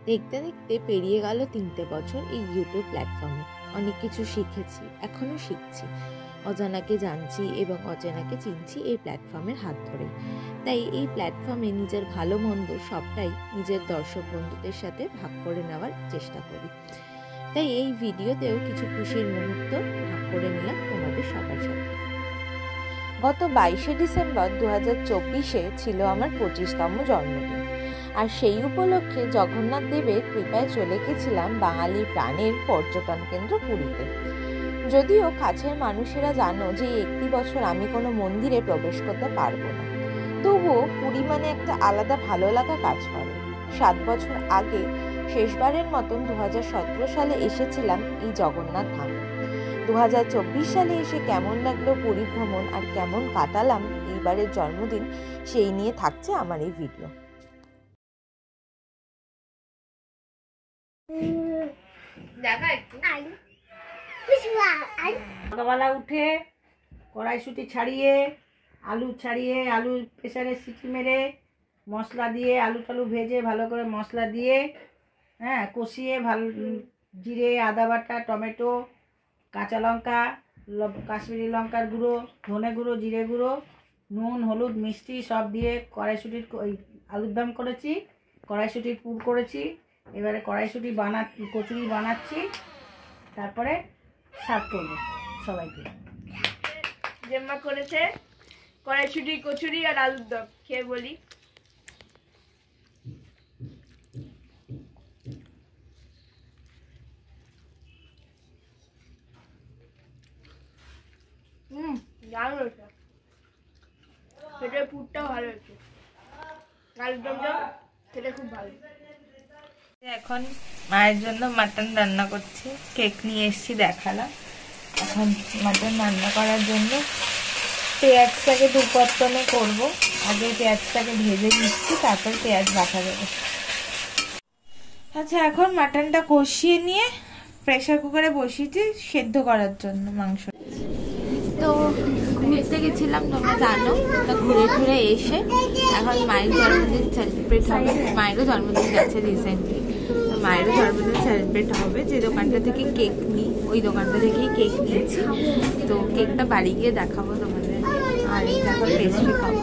দেখতে দেখতে পেরিয়ে গেল 3টে বছর এই ইউটিউব প্ল্যাটফর্মে। অনেক কিছু শিখেছি, এখনও শিখছি, অজানাকে জানছি এবং অচেনাকে চিনছি এই প্ল্যাটফর্মের হাত ধরে। তাই এই প্ল্যাটফর্মে নিজের ভালো মন্দ সবটাই নিজের দর্শক বন্ধুদের সাথে ভাগ করে নেওয়ার চেষ্টা করি। তাই এই ভিডিওতেও কিছু খুশির মুহূর্ত ভাগ করে নিলাম তোমাদের সবার সাথে। গত 22শে ডিসেম্বর 2024-এ ছিল আমার 25তম জন্মদিন। আর সেই উপলক্ষে জগন্নাথ দেবের কৃপায় চলে গেছিলাম বাঙালির প্রাণের পর্যটন কেন্দ্র পুরীতে। যদিও কাছের মানুষেরা জানো যে এই 1 বছর আমি কোনো মন্দিরে প্রবেশ করতে পারবো না, তবুও পুরী মানে একটা আলাদা ভালো লাগা কাজ করে। 7 বছর আগে শেষবারের মতন 2017 সালে এসেছিলাম এই জগন্নাথ ধামে। 2024 সালে এসে কেমন লাগলো পুরী ভ্রমণ আর কেমন কাটালাম এইবারের জন্মদিন, সেই নিয়ে থাকছে আমার এই ভিডিও। সকালবেলা উঠে কড়াইশুঁটি ছাড়িয়ে আলু প্রেসারে সিটি মেরে মশলা দিয়ে আলু টালু ভেজে ভালো করে মশলা দিয়ে কষিয়ে ভালো জিরে আদা বাটা টমেটো কাঁচা লঙ্কা কাশ্মীরি লঙ্কার গুঁড়ো ধনে গুঁড়ো জিরে গুঁড়ো নুন হলুদ মিষ্টি সব দিয়ে কড়াইশুঁটির আলুর দম করেছি, কড়াইশুঁটির পুর করেছি। এবারে কড়াইশুঁটি কচুরি বানাচ্ছি, তারপরে সার্ভ করবো সবাইকে। জেম্মা করেছে কড়াইশুঁটি কচুরি আর আলুর দম, খেয়ে বলি। দারুণ হয়েছে, পেটের পুরটাও ভালো হয়েছে, আলুর দমটা খেতে খুব ভালো। এখন মায়ের জন্য মাটন রান্না করছি, কেক নিয়ে এসেছি দেখালাম। এখন মাটন রান্না করার জন্য পেঁয়াজটাকে দুপত্তনে করবো। আগে পেঁয়াজটাকে ভেজে নিচ্ছি, তারপর পেঁয়াজ বাটা দেবো। আচ্ছা, এখন মাটনটা কষিয়ে নিয়ে প্রেসার কুকারে বসিয়েছি সেদ্ধ করার জন্য মাংস। তো ঘুরতে গেছিলাম তোমরা জানো, তো ঘুরে ঘুরে এসে এখন মায়ের জন্মদিন সেলিব্রেট হবে। মায়েরও জন্মদিন গেছে রিসেন্টলি, তো মায়েরও জন্মদিন সেলিব্রেট হবে। যে দোকানটা থেকে কেক নিই ওই দোকানটা থেকেই কেক নিয়েছি। তো কেকটা বাড়ি গিয়ে দেখাবো তোমাদের, আর এই দেখো পেস্ট্রি খাবো।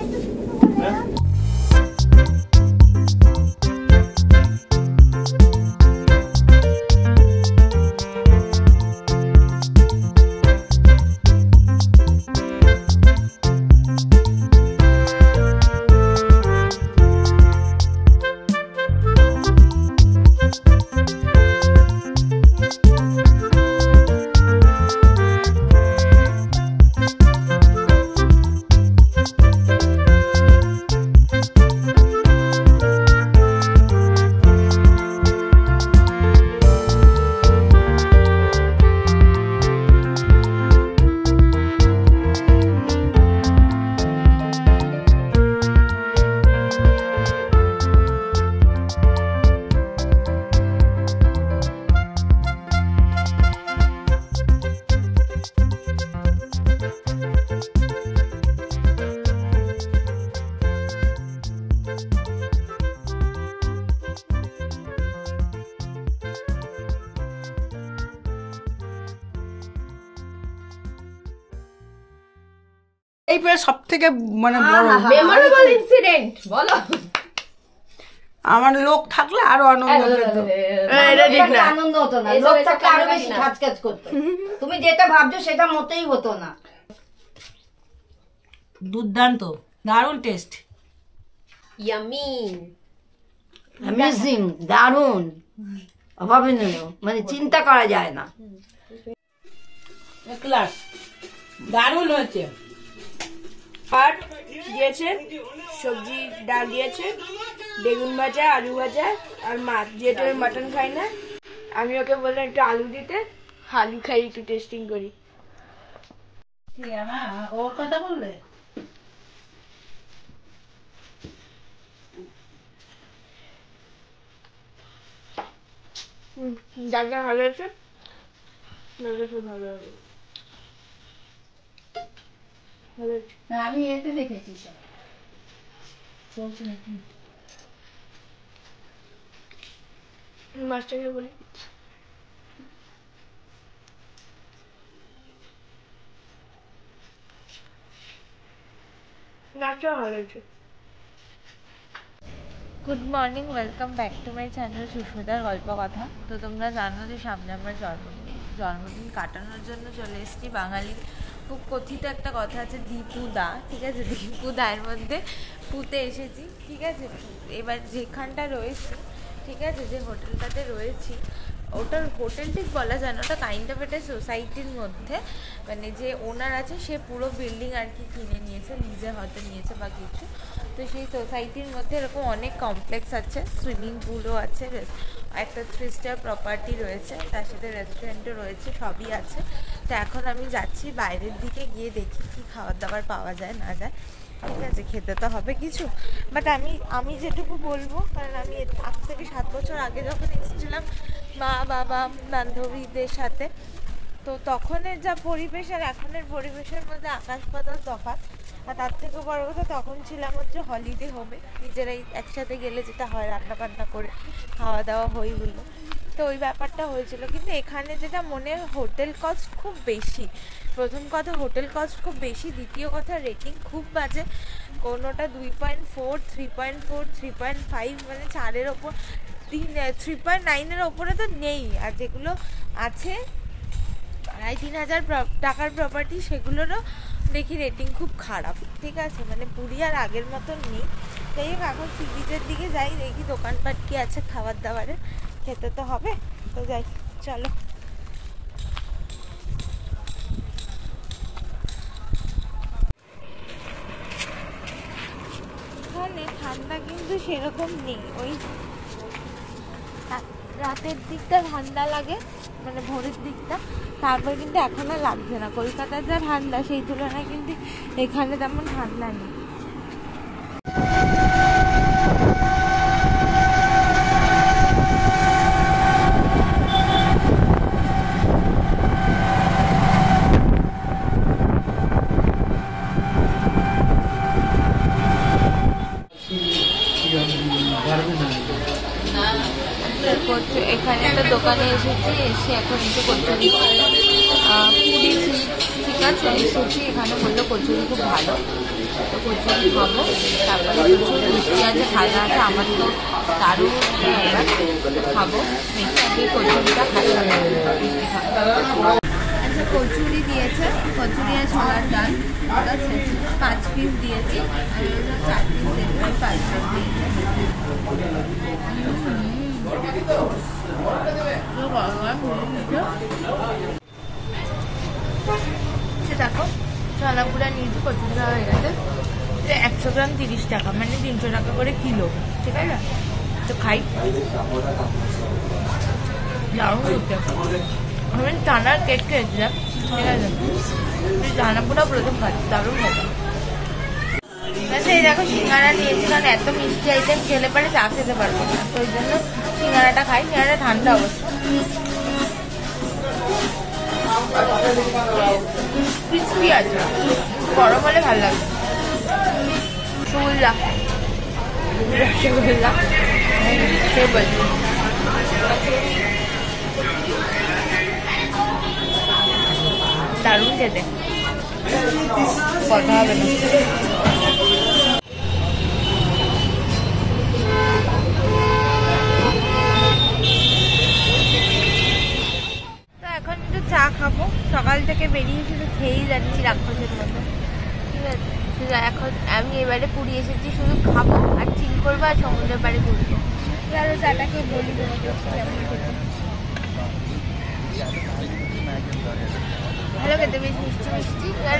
এই সব থেকে মানে বড় মেমোরেবল ইনসিডেন্ট বলো। আমার লোক থাকলে আরো আনন্দ পেত। আনন্দ হতো না, লোক থাকলে আরো বেশি কাজ কাজ করতো। তুমি যেটা ভাবছো সেটা মোটেই হতো না। দুর্দান্ত, দারুণ টেস্ট, ইয়ামি, অ্যামেজিং, দারুণ, অভাবনীয়, মানে চিন্তা করা যায় না। ক্লাস দারুণ হয়েছে। আর দিয়েছে সবজি, ডাল দিয়েছে, বেগুন ভাজা, আলু ভাজা আর মাছ। যেহেতু আমি মাটন খাই না, আমি ওকে বললাম একটু আলু দিতে, আলু খাই একটু টেস্টিং করি। ওর কথা বললে ডালটা ভালো হয়েছে, ডালটা খুব ভালো হবে। আমি এতে দেখেছি চলছে নাকি। মাস্টারকে বলি নাচটা ভালো হয়েছে। Good morning, welcome back to my channel সুস্মিতার গল্প কথা। তো তোমরা জানো যে সামনে আমার জন্মদিন কাটানোর জন্য চলে এসেছি। বাঙালির খুব কথিত একটা কথা আছে দীপু দা, ঠিক আছে, দীপু দায়ের মধ্যে পুঁতে এসেছি, ঠিক আছে। এবার যেখানটা রয়েছি, ঠিক আছে, যে হোটেলটাতে রয়েছি, ওটার হোটেল ঠিক বলা যায় না, ওটা কাইন্ড অফ একটা সোসাইটির মধ্যে, মানে যে ওনার আছে সে পুরো বিল্ডিং আর কি কিনে নিয়েছে, লিজে হয়তো নিয়েছে বা কিছু। তো সেই সোসাইটির মধ্যে এরকম অনেক কমপ্লেক্স আছে, সুইমিং পুলও আছে, একটা 3 স্টার প্রপার্টি রয়েছে, তার সাথে রেস্টুরেন্টও রয়েছে, সবই আছে। তো এখন আমি যাচ্ছি বাইরের দিকে, গিয়ে দেখি কি খাবার দাবার পাওয়া যায় না যায়, ঠিক আছে। খেতে তো হবে কিছু, বাট আমি যেটুকু বলবো, কারণ আমি আজ থেকে 7 বছর আগে যখন এসেছিলাম মা বাবা বান্ধবীদের সাথে, তো তখনের যা পরিবেশ আর এখনের পরিবেশের মধ্যে আকাশ পাতাল তফাৎ। আর তার থেকে বড় কথা, তখন ছিলাম হচ্ছে হলিডে হোমে, নিজেরাই একসাথে গেলে যেটা হয় রান্না বান্না করে খাওয়া দাওয়া হইগুলো, তো ওই ব্যাপারটা হয়েছিল। কিন্তু এখানে যেটা মনে হয়, হোটেল কস্ট খুব বেশি। প্রথম কথা হোটেল কস্ট খুব বেশি, দ্বিতীয় কথা রেটিং খুব বাজে। কোনোটা 2.4, 3.4, 3.5, মানে 4-এর ওপর, 3.9-এর ওপরে তো নেই। আর যেগুলো আছে 2,500-3,000 টাকার প্রপার্টি, সেগুলোরও দেখি রেটিং খুব খারাপ, ঠিক আছে, মানে পুরী আর আগের মতন নেই। যাই হোক, এখন সি বিচের দিকে যাই, দেখি দোকানপাট কি আছে খাবার দাবারের, খেতে তো হবে, তো যাই, চলো। এখানে ঠান্ডা কিন্তু সেরকম নেই, ওই রাতের দিকটা ঠান্ডা লাগে, মানে ভোরের দিকটা, তারপর কিন্তু এখন আর লাগছে না। কলকাতার যা ঠান্ডা সেই তুলনায় কিন্তু এখানে তেমন ঠান্ডা নেই। এখানে একটা দোকানে এসেছি, এসে এখন একটু কচুরি পুরি, ঠিক আছে, এসেছি। এখানে বললো কচুরি খুব ভালো, তো কচুরি খাবো। তারপরে প্রচুর মিষ্টি আছে, খাজা আছে, আমার তো দারুণ খাবো। দেখি আগে কচুরিটা খাই। আচ্ছা, কচুরি দিয়েছে, কচুরি আর ছোলার ডাল, ঠিক আছে, 5 পিস দিয়েছে, আর 4 পিস দেবে, 5 পিস দিয়েছে। দেখো, ছোলাপুরা নিয়েছি, কচুরি দেওয়া হয়ে গেছে। 100 গ্রাম 30 টাকা, মানে 300 টাকা করে কিলো, ঠিক আছে। তো খাই, দারুণ করতে। আমি চানার কেক খেয়েছিলাম, ঠিক আছে, চানাপুরা প্রথম খাচ্ছি, দারুণ খেতে। আচ্ছা, এই দেখো সিঙ্গারা নিয়েছি, কারণ এত মিষ্টি আইটেম খেলে পরে চা খেতে পারবো না, তো ওই জন্য সিঙ্গারাটা খাই। সিঙ্গারাটা ঠান্ডা অবস্থা, ক্রিসপি আছে, গরম হলে ভালো লাগবে। রসগোল্লা, রসগোল্লা সে বলছি, দারুণ খেতে, কথা হবে না। এখন একটু চা খাবো, সকাল থেকে বেরিয়েছি তো খেয়েই যাচ্ছি রাক্ষসের মতো, ঠিক আছে। শুধু এখন আমি এবারে পুরী এসেছি, শুধু খাবো আর চিল করবো আর সমুদ্রের পাড়ে ঘুরবো। আরো চাটাকে বলি তোমাকে কেমন খেতে, ভালো খেতে, বেশ মিষ্টি মিষ্টি। আর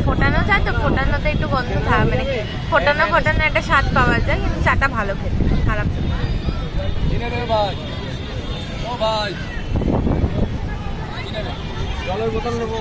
ফোটানো চা তো, ফোটানোতে একটু গন্ধ থাকে, মানে ফোটানো একটা স্বাদ পাওয়া যায়, কিন্তু চাটা ভালো খেতে, খারাপ জলের বোতল নেবো।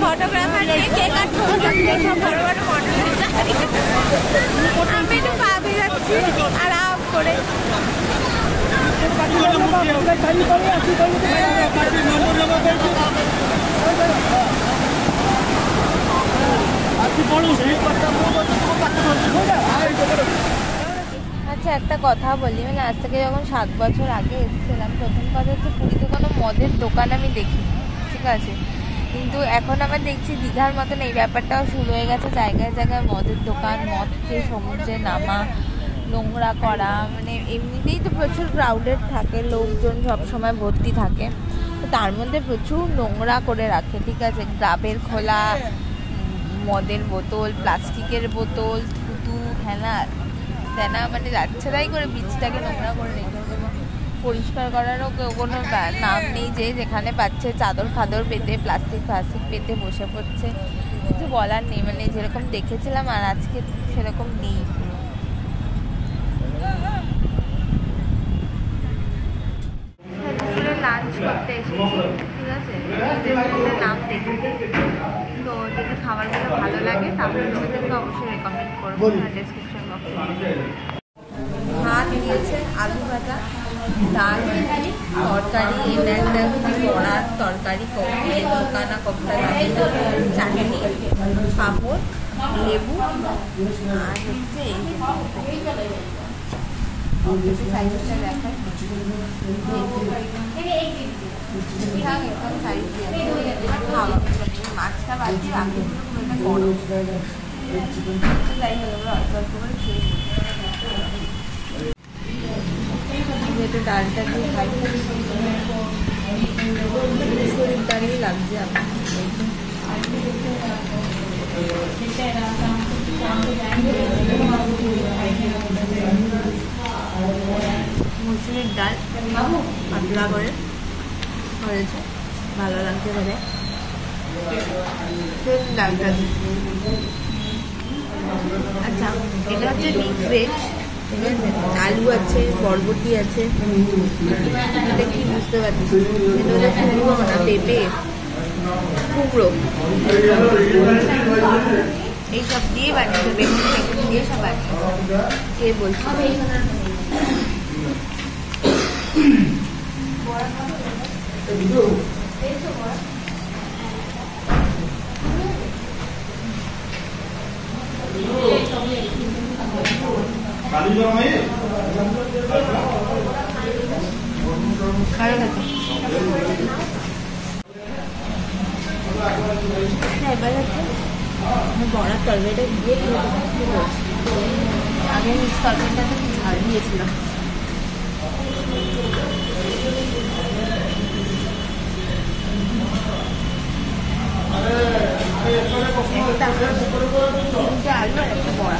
ফটোগ্রাফার নিয়ে কে কাটছে বড় বড় মডেল আমি একটু পা যাচ্ছি আরাম করে। আচ্ছা একটা কথা বলি, মানে আজ থেকে যখন 7 বছর আগে এসেছিলাম, প্রথম কথা হচ্ছে পুরীতে কোনো মদের দোকান আমি দেখিনি, ঠিক আছে, কিন্তু এখন আবার দেখছি দীঘার মতন এই ব্যাপারটাও শুরু হয়ে গেছে, জায়গায় জায়গায় মদের দোকান, মদ খেয়ে সমুদ্রে নামা, নোংরা করা, মানে এমনিতেই তো প্রচুর ক্রাউডেড থাকে, লোকজন সবসময় ভর্তি থাকে, তো তার মধ্যে প্রচুর নোংরা করে রাখে, ঠিক আছে, ডাবের খোলা, মদের বোতল, প্লাস্টিকের বোতল, থুতু, হেনা তেনা, মানে যাচ্ছে তাই করে বীজটাকে নোংরা করে রেখে দেবো। পরিষ্কার করারও কোনো নাম নেই, যে যেখানে পাচ্ছে চাদর ফাদর পেতে, প্লাস্টিক পেতে বসে পড়ছে, কিছু বলার নেই, মানে যেরকম দেখেছিলাম আর আজকে সেরকম নেই। লাঞ্চ করতে এসেছি, ঠিক আছে, নাম দেখে, তো যদি খাবারগুলো ভালো লাগে তাহলে তোমাদেরকে অবশ্যই রেকমেন্ড করবো ডেসক্রিপশন বক্সে। ভাত দিয়েছে, আলু ভাজা, ডাল, তরকারি, এটা একটা বড়ার তরকারি, দোকানা কোপ্তা, চাটনি, পাঁপড়, লেবু, আর হচ্ছে সাইজটা দেখায় সাইজ খাওয়া মাছটা বাড়ছি রাখি গরম, যাই হোক অল্প অল্প করে খেয়ে যেহেতু ডালটা দিয়ে খাই, শরীর দাঁড়িয়ে লাগছে আমার। মুসুরির ডাল পাতলা করে হয়েছে, ভালো লাগছে বলে ডালটা। আচ্ছা এটা হচ্ছে মিক্স ভেজ, ঠিক আছে, আলু আছে, বরবটি আছে, এটা কি বুঝতে পারছি, এটা হচ্ছে কুমড়ো না পেঁপে, কুমড়ো, এইসব দিয়ে বানিয়েছে, বেগুন বেগুন দিয়ে সব বানিয়েছে, কে বলছি এবার হচ্ছে বড়ার তরকারিটা দিয়ে আগে মিক্স তরকারিটাতে ঝাল দিয়েছিলাম, তিনটে আলু আর একটা বড়া,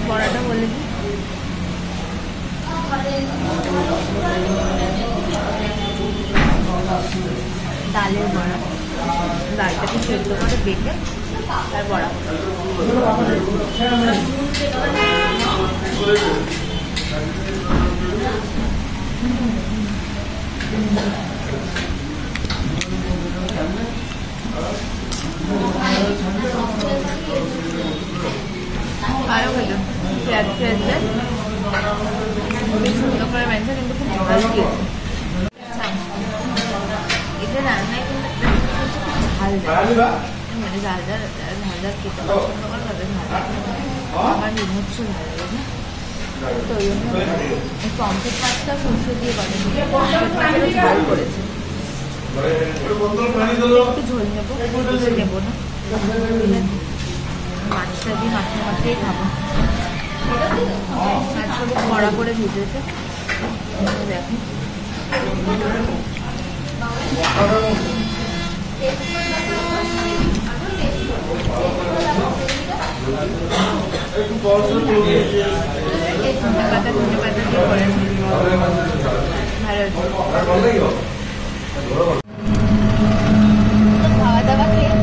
বড়াটা বলে দিই ডালের বড়া, ডালটাকে সেদ্ধ করে বেটে আর বড়া, আরও খেতে পেঁয়াজ খেয়েছে, খুবই সুন্দর করে বানিয়েছে, কিন্তু খুব ঝাল দিয়েছে। এটা রান্নায় কিন্তু ঝাল দেয়, মানে ঝাল ঝাল খেতে পছন্দ করে তাদের ঝাল, আমার বিভৎস ঝাল লাগে, তো ওই জন্য পম্পেট মাছটা সরষে দিয়ে বানিয়েছে, পম্পেট মাছটা ঝাল করেছে, একটু ঝোল নেবো, বেশি নেবো না, মাছটা দিয়ে মাছের মাছেই খাবো, মাছটা কড়া করে ভেজেছে, দেখো পাতা দিয়ে করেছে, ভালো খাওয়া দাওয়া খেয়ে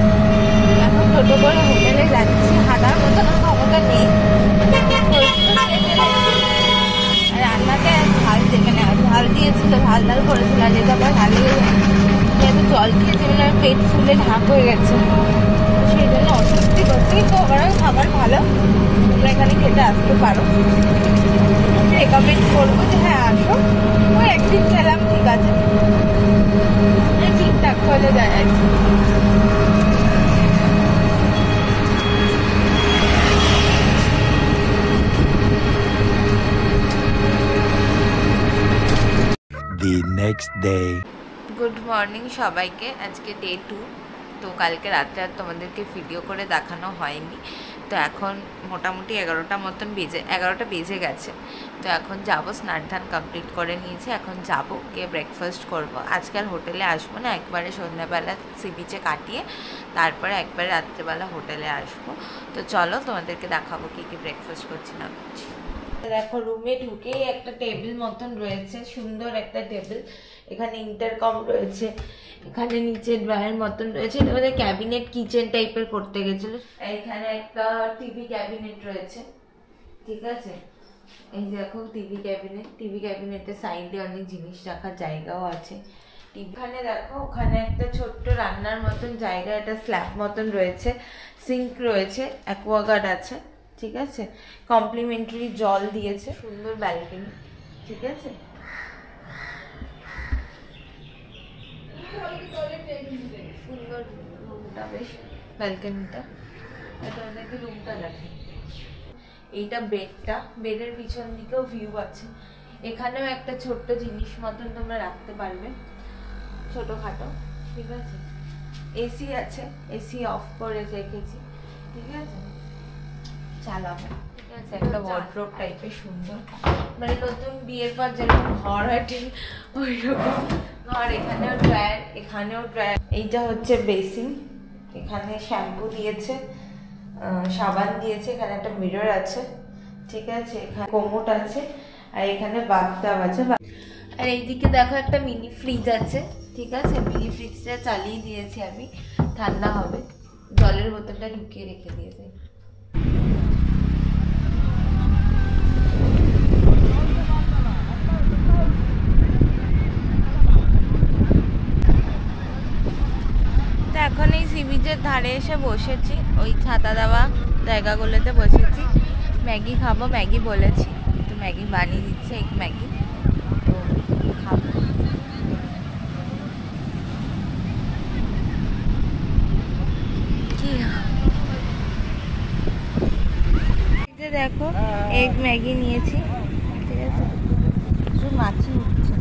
এখন টোটো করে হোটেলে যাচ্ছি, হাঁটার মতো ক্ষমতা নেই, আর ফুলে ঢাক হয়ে গেছে, সেই জন্য অস্বস্তি করছে। কিন্তু ওখানে খাবার ভালো, তোমরা এখানে খেতে আসতে পারো। রেকমেন্ড করবো যে হ্যাঁ আসো। ওই একদিন খেলাম, ঠিক আছে, ঠিকঠাক হলে যায় আর কি। The next day. Good morning সবাইকে। আজকে ডে 2। তো কালকে রাত্রে আর তোমাদেরকে ভিডিও করে দেখানো হয়নি। তো এখন মোটামুটি 11টা বেজে গেছে। তো এখন যাবো, স্নান টান কমপ্লিট করে নিয়েছি, এখন যাব গিয়ে ব্রেকফাস্ট করব। আজকে আর হোটেলে আসবো না, একবারে সন্ধ্যাবেলা সি বিচে কাটিয়ে তারপরে একবারে রাত্রেবেলা হোটেলে আসবো। তো চলো তোমাদেরকে দেখাবো কী কী ব্রেকফাস্ট করছি না করছি। দেখো রুমে ঢুকেই একটা টেবিল মতন রয়েছে, সুন্দর একটা টেবিল। এখানে ইন্টারকম রয়েছে, এখানে নিচে ড্রয়ার মতন রয়েছে, এটা আমাদের ক্যাবিনেট কিচেন টাইপের করতে গেছিল। এখানে একটা টিভি ক্যাবিনেট রয়েছে, ঠিক আছে। এই দেখো টিভি ক্যাবিনেটের সাইডে অনেক জিনিস রাখার জায়গাও আছে। এখানে দেখো ওখানে একটা ছোট্ট রান্নার মতন জায়গা, একটা স্ল্যাব মতন রয়েছে, সিঙ্ক রয়েছে, অ্যাকোয়াগার্ড আছে, ঠিক আছে। কমপ্লিমেন্টারি জল দিয়েছে, সুন্দর ব্যালকনি, ঠিক আছে। সুন্দর রুমটা, বেশ ব্যালকনিটা। এটা ওদেরকে রুমটা দেখে। এইটা বেডটা, বেডের পিছন দিকেও ভিউ আছে। এখানেও একটা ছোট্ট জিনিস মতন তোমরা রাখতে পারবে, ছোটখাটো, ঠিক আছে। এসি আছে, এসি অফ করে রেখেছি, ঠিক আছে, চালাবো, ঠিক আছে। একটা ওয়ার্ড্রোব টাইপের সুন্দর, মানে নতুন বিয়ের পর যেরকম ঘর হয় ঠিক ওই রকম ঘর। এখানেও ড্রয়ার, এখানেও ড্রয়ার। এইটা হচ্ছে বেসিন, এখানে শ্যাম্পু দিয়েছে, সাবান দিয়েছে, এখানে একটা মিরর আছে, ঠিক আছে। এখানে কোমোট আছে, আর এখানে বাথটাব আছে। আর এইদিকে দেখো একটা মিনি ফ্রিজ আছে, ঠিক আছে। মিনি ফ্রিজটা চালিয়ে দিয়েছি আমি, ঠান্ডা হবে। জলের বোতলটা ঢুকিয়ে রেখে দিয়েছি। তো এখন এই সি বিচের ধারে এসে বসেছি, ওই ছাতা দেওয়া জায়গাগুলোতে বসেছি। ম্যাগি খাবো, ম্যাগি বলেছি, তো ম্যাগি বানিয়ে দিচ্ছে, এক ম্যাগি, তো খাবো। কি দেখো এক ম্যাগি নিয়েছি, ঠিক আছে। শুধু মাছি উঠছে।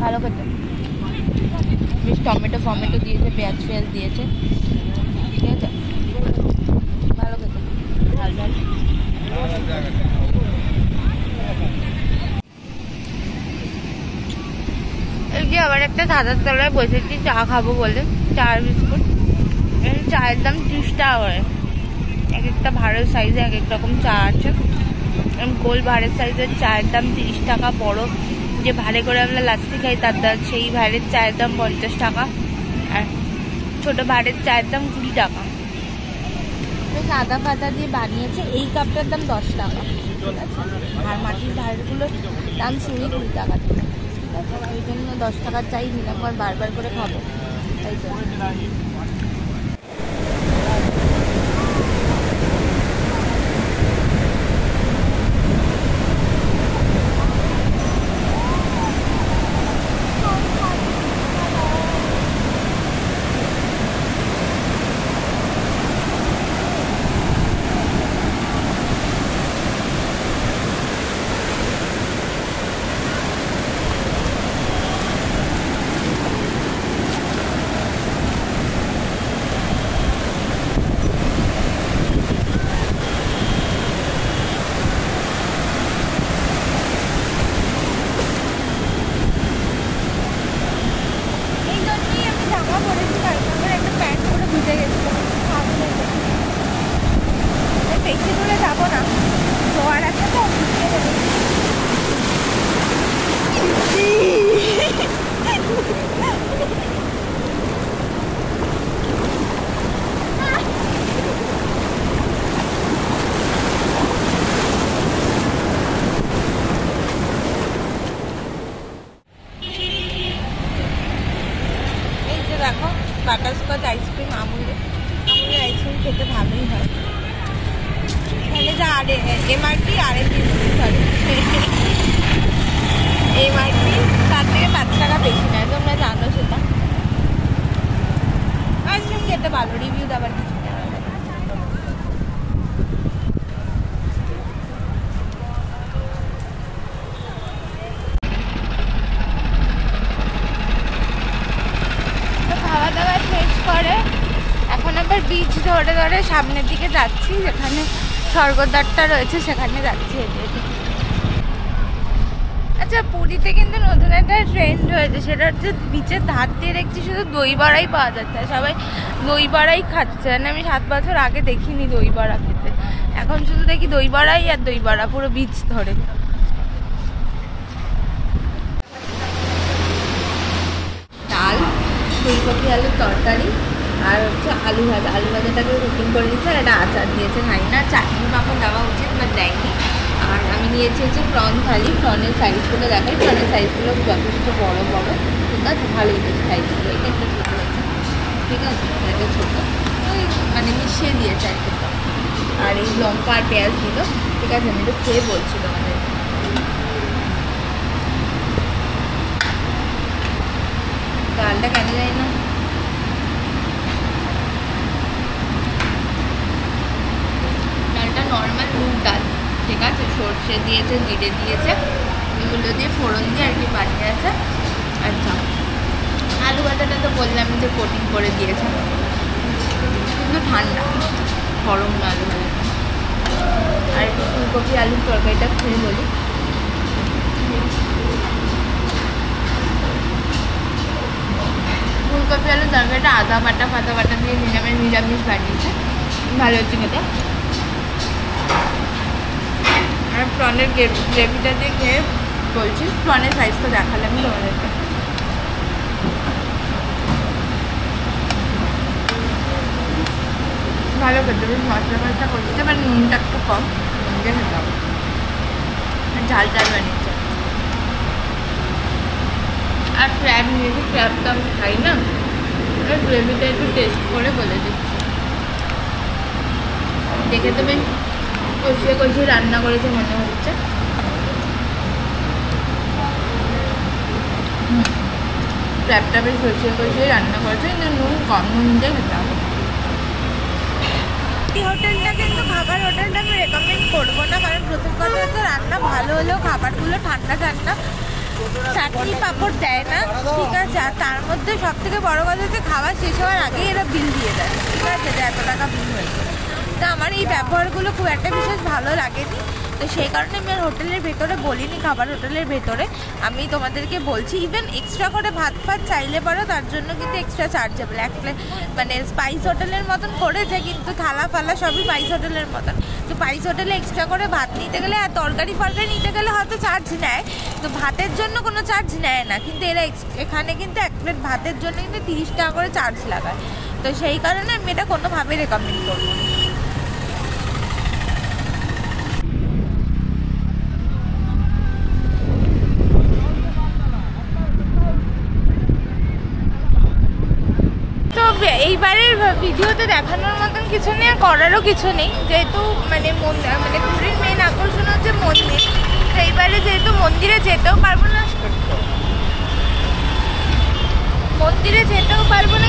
ভালো খেতে, বেশ টমেটো ফমেটো দিয়েছে, পেঁয়াজ ফেয়াজ দিয়েছে, ঠিক আছে, ভালো খেতে, ঝাল ঝাল। এই যে আবার একটা ধাঁধার তলায় বসেছি চা খাবো বলে, চা বিস্কুট। চায়ের দাম 30 টাকা করে, এক একটা ভাঁড়ের সাইজে এক এক রকম চা আছে। গোল ভাঁড়ের সাইজের চায়ের দাম 30 টাকা, বড় যে ভাঁড়ে করে আমরা লাচ্ছি খাই তার দাম, সেই ভাঁড়ের চায়ের দাম 50 টাকা, আর ছোট ভাঁড়ের চায়ের দাম 20 টাকা। বেশ আদা ফাদা দিয়ে বানিয়েছে। এই কাপটার দাম 10 টাকা, ঠিক আছে। আর মাটির ভাঁড়গুলোর দাম শুনি 20 টাকা, ঠিক আছে। ওই জন্য 10 টাকার চাই নিলাম, আর বারবার করে খাবো, তাই জন্য। এমআরপি RMP, সরি এমআরপি তার থেকে 5 টাকা বেশি নেয়, তোমরা জানো সেটা। আইসক্রিম খেতে ভালো, রিভিউ দেওয়ার কিছু নেই। খাওয়া দাওয়া শেষ করে এখন আবার বিচ ধরে ধরে সামনের দিকে যাচ্ছি, যেখানে স্বর্গদ্বারটা রয়েছে সেখানে যাচ্ছি হেঁটে হেঁটে। আচ্ছা, পুরীতে কিন্তু নতুন একটা ট্রেন্ড হয়েছে, সেটা হচ্ছে বিচের ধার দিয়ে দেখছি শুধু দই বড়াই পাওয়া যাচ্ছে, সবাই দই বড়াই খাচ্ছে। মানে আমি 7 বছর আগে দেখিনি দই বড়া খেতে, এখন শুধু দেখি দই বড়াই আর দই বড়া পুরো বিচ ধরে। ডাল, ফুলকপি আলুর তরকারি আর হচ্ছে আলু ভাজা। আলু ভাজাটাকে কুকিং করে দিচ্ছে আর একটা আচার দিয়েছে, খাই না, চাটনি পাঁপড় দেওয়া উচিত বাট দেয়নি। আর আমি নিয়েছি হচ্ছে প্রন থালি। প্রনের সাইজগুলো দেখাই, প্রনের সাইজগুলো যথেষ্ট বড় বড়, ঠিক আছে, ভালোই বেশ সাইজগুলো। এটা একটা ছোটো আছে, ঠিক আছে, এটা ছোটো, ওই মানে মিশিয়ে দিয়েছে আর কি। আর এই লঙ্কা আর পেঁয়াজ দিল, ঠিক আছে। আমি তো খেয়ে বলছি তোমাদের। ডালটা কেন যায় না, ডালটা নর্মাল মুগ ডাল, ঠিক আছে, সর্ষে দিয়েছে, জিরে দিয়েছে, এগুলো দিয়ে ফোড়ন দিয়ে আর কি বানিয়েছে। আচ্ছা, আলু ভাজাটা তো বললাম যে কোটিং করে দিয়েছে, কিন্তু ঠান্ডা, গরম না আলু ভাজাটা। আর একটু ফুলকপি আলুর তরকারিটা খেয়ে বলি। ফুলকপি আলুর তরকারিটা আদা বাটা ফাদা বাটা দিয়ে নিরামিষ বানিয়েছে, ভালো হচ্ছে খেতে। আর প্রনের গ্রেভিটা দিয়ে খেয়ে বলছি, প্রনের সাইজ তো দেখালাম তোমাদেরকে। ভালো খেতে, বেশ মশলা মশলা করছে, এবার নুনটা একটু কম, নুন দিয়ে খেতে হবে। ঝাল ঝাল বানিয়েছে। আর ক্র্যাব নিয়েছি, ক্র্যাব তো আমি খাই না, গ্রেভিটা একটু টেস্ট করে বলে দিচ্ছি। দেখে তো বেশ কষিয়ে কষিয়ে রান্না করেছে মনে হচ্ছে। ক্র্যাবটা বেশ কষিয়ে কষিয়ে রান্না করেছে, কিন্তু নুন কম, নুন দিয়ে খেতে হবে। এই হোটেলটা কিন্তু খাবার হোটেলটা আমি রেকমেন্ড করবো না, কারণ প্রথম কথা হচ্ছে রান্না ভালো হলেও খাবারগুলো ঠান্ডা ঠান্ডা, চাটনি পাঁপড় দেয় না, ঠিক আছে। আর তার মধ্যে সব থেকে বড় কথা হচ্ছে খাবার শেষ হওয়ার আগেই এরা বিল দিয়ে দেয়, ঠিক আছে, যে এত টাকা বিল হয়েছে। তো আমার এই ব্যবহারগুলো খুব একটা বিশেষ ভালো লাগেনি, তো সেই কারণে আমি আর হোটেলের ভেতরে বলিনি। খাবার হোটেলের ভেতরে আমি তোমাদেরকে বলছি, ইভেন এক্সট্রা করে ভাত ফাত চাইলে পারো, তার জন্য কিন্তু এক্সট্রা চার্জেবল। মানে স্পাইস হোটেলের মতন করেছে, কিন্তু থালা ফালা সবই স্পাইস হোটেলের মতন। তো স্পাইস হোটেলে এক্সট্রা করে ভাত নিতে গেলে আর তরকারি ফরকারি নিতে গেলে হয়তো চার্জ নেয়, তো ভাতের জন্য কোনো চার্জ নেয় না। কিন্তু এরা এখানে কিন্তু এক প্লেট ভাতের জন্য কিন্তু 30 টাকা করে চার্জ লাগায়, তো সেই কারণে আমি এটা কোনোভাবে রেকমেন্ড করবো না। এইবারের ভিডিওতে দেখানোর মতন কিছু নেই, আর করারও কিছু নেই, যেহেতু মানে পুরীর মেন আকর্ষণ হচ্ছে মন্দির। তো এইবারে যেহেতু মন্দিরে যেতেও পারবো না,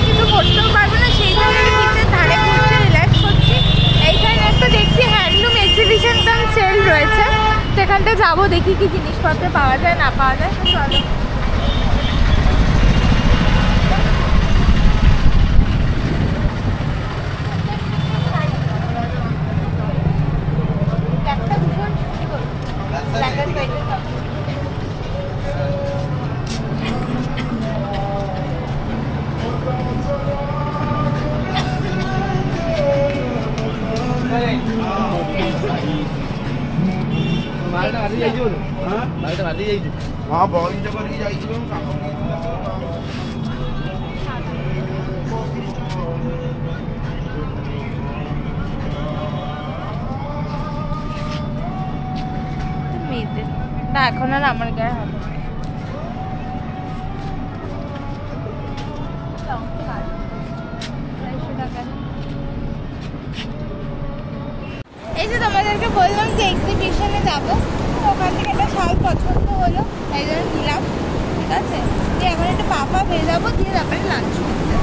কিছু করতেও পারবো না, সেই জন্য বিচের ধারে ঘুরছি, রিল্যাক্স করছি। এইখানে একটা দেখছি হ্যান্ডলুম এক্সিবিশন কাম সেল রয়েছে, সেখানটা যাবো, দেখি কি জিনিসপত্র পাওয়া যায় না পাওয়া যায়। চলো। हाँ बहुत जगह जाइए মেয়েদের না, এখন আর আমার গায়ে হবে না। এই যে তোমাদেরকে বললাম যে এক্সিবিশনে যাবো, ওখান থেকে একটা শাল পছন্দ হলো, তাই জন্য নিলাম। ঠিক আছে, দিয়ে এখন একটা পাপা ভেজাবো, দিয়ে তারপরে লাঞ্চ করতে।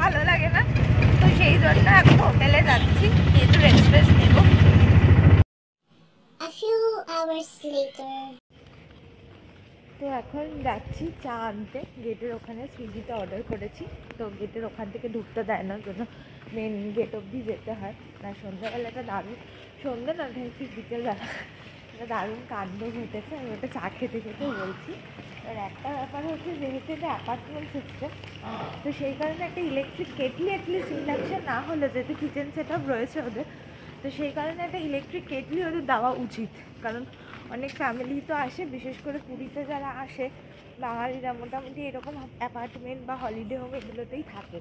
ভালো লাগে না, তো সেই জন্য এখন হোটেলে যাচ্ছি, একটু রেস্ট নেব। তো এখন যাচ্ছি চা আনতে, গেটের ওখানে সুইগিতে অর্ডার করেছি, তো গেটের ওখান থেকে ঢুকতে দেয় না, জন্য মেন গেট অবধি যেতে হয়। না সন্ধ্যাবেলাটা দারুণ, সন্ধ্যে না ঠিক বিকেলবেলা একটা দারুণ কাণ্ড ঘটেছে। আমি ওটা চা খেতে খেতে বলছি। আর একটা ব্যাপার হচ্ছে, যেহেতু এটা অ্যাপার্টমেন্ট সিস্টেম, তো সেই কারণে একটা ইলেকট্রিক কেটলি অ্যাটলিস্ট ইন্ডাকশন না হলে, যেহেতু কিচেন সেট আপ রয়েছে ওদের, তো সেই কারণে একটা ইলেকট্রিক কেটলি ওদের দেওয়া উচিত। কারণ অনেক ফ্যামিলি তো আসে, বিশেষ করে পুরীতে যারা আসে বাঙালিরা মোটামুটি এরকম অ্যাপার্টমেন্ট বা হলিডে হোম এগুলোতেই থাকে,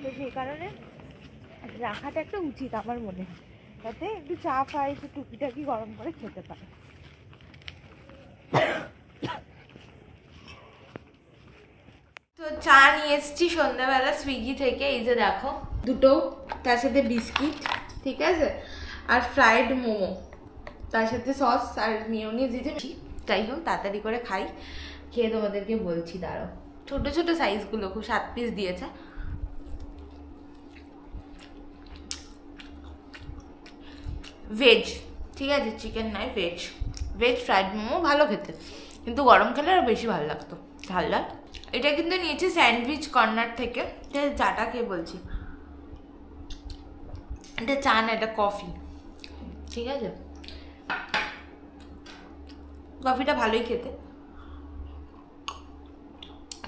তো সেই কারণে রাখাটা একটা উচিত আমার মনে হয়, যাতে একটু চা ফা একটু টুকিটাকি গরম করে খেতে পারে। তো চা নিয়ে এসেছি সন্ধ্যাবেলা সুইগি থেকে, এই যে দেখো দুটো, তার সাথে বিস্কিট, ঠিক আছে, আর ফ্রাইড মোমো, তার সাথে সস আর মিয়োনিজ দিয়েছি। যাই হোক তাড়াতাড়ি করে খাই, খেয়ে তোমাদেরকে বলছি। দাঁড়াও, ছোট ছোট সাইজগুলো, খুব 7 পিস দিয়েছে। ভেজ, ঠিক আছে, চিকেন নয়, ভেজ ফ্রাইড মোমো ভালো খেতে, কিন্তু গরম খেলে আরও বেশি ভালো লাগতো ঝাল ঝাল। এটা কিন্তু নিয়েছি স্যান্ডউইচ কর্নার থেকে, চাটা খেয়ে বলছি। এটা চা না, এটা কফি, ঠিক আছে, কফিটা ভালোই খেতে।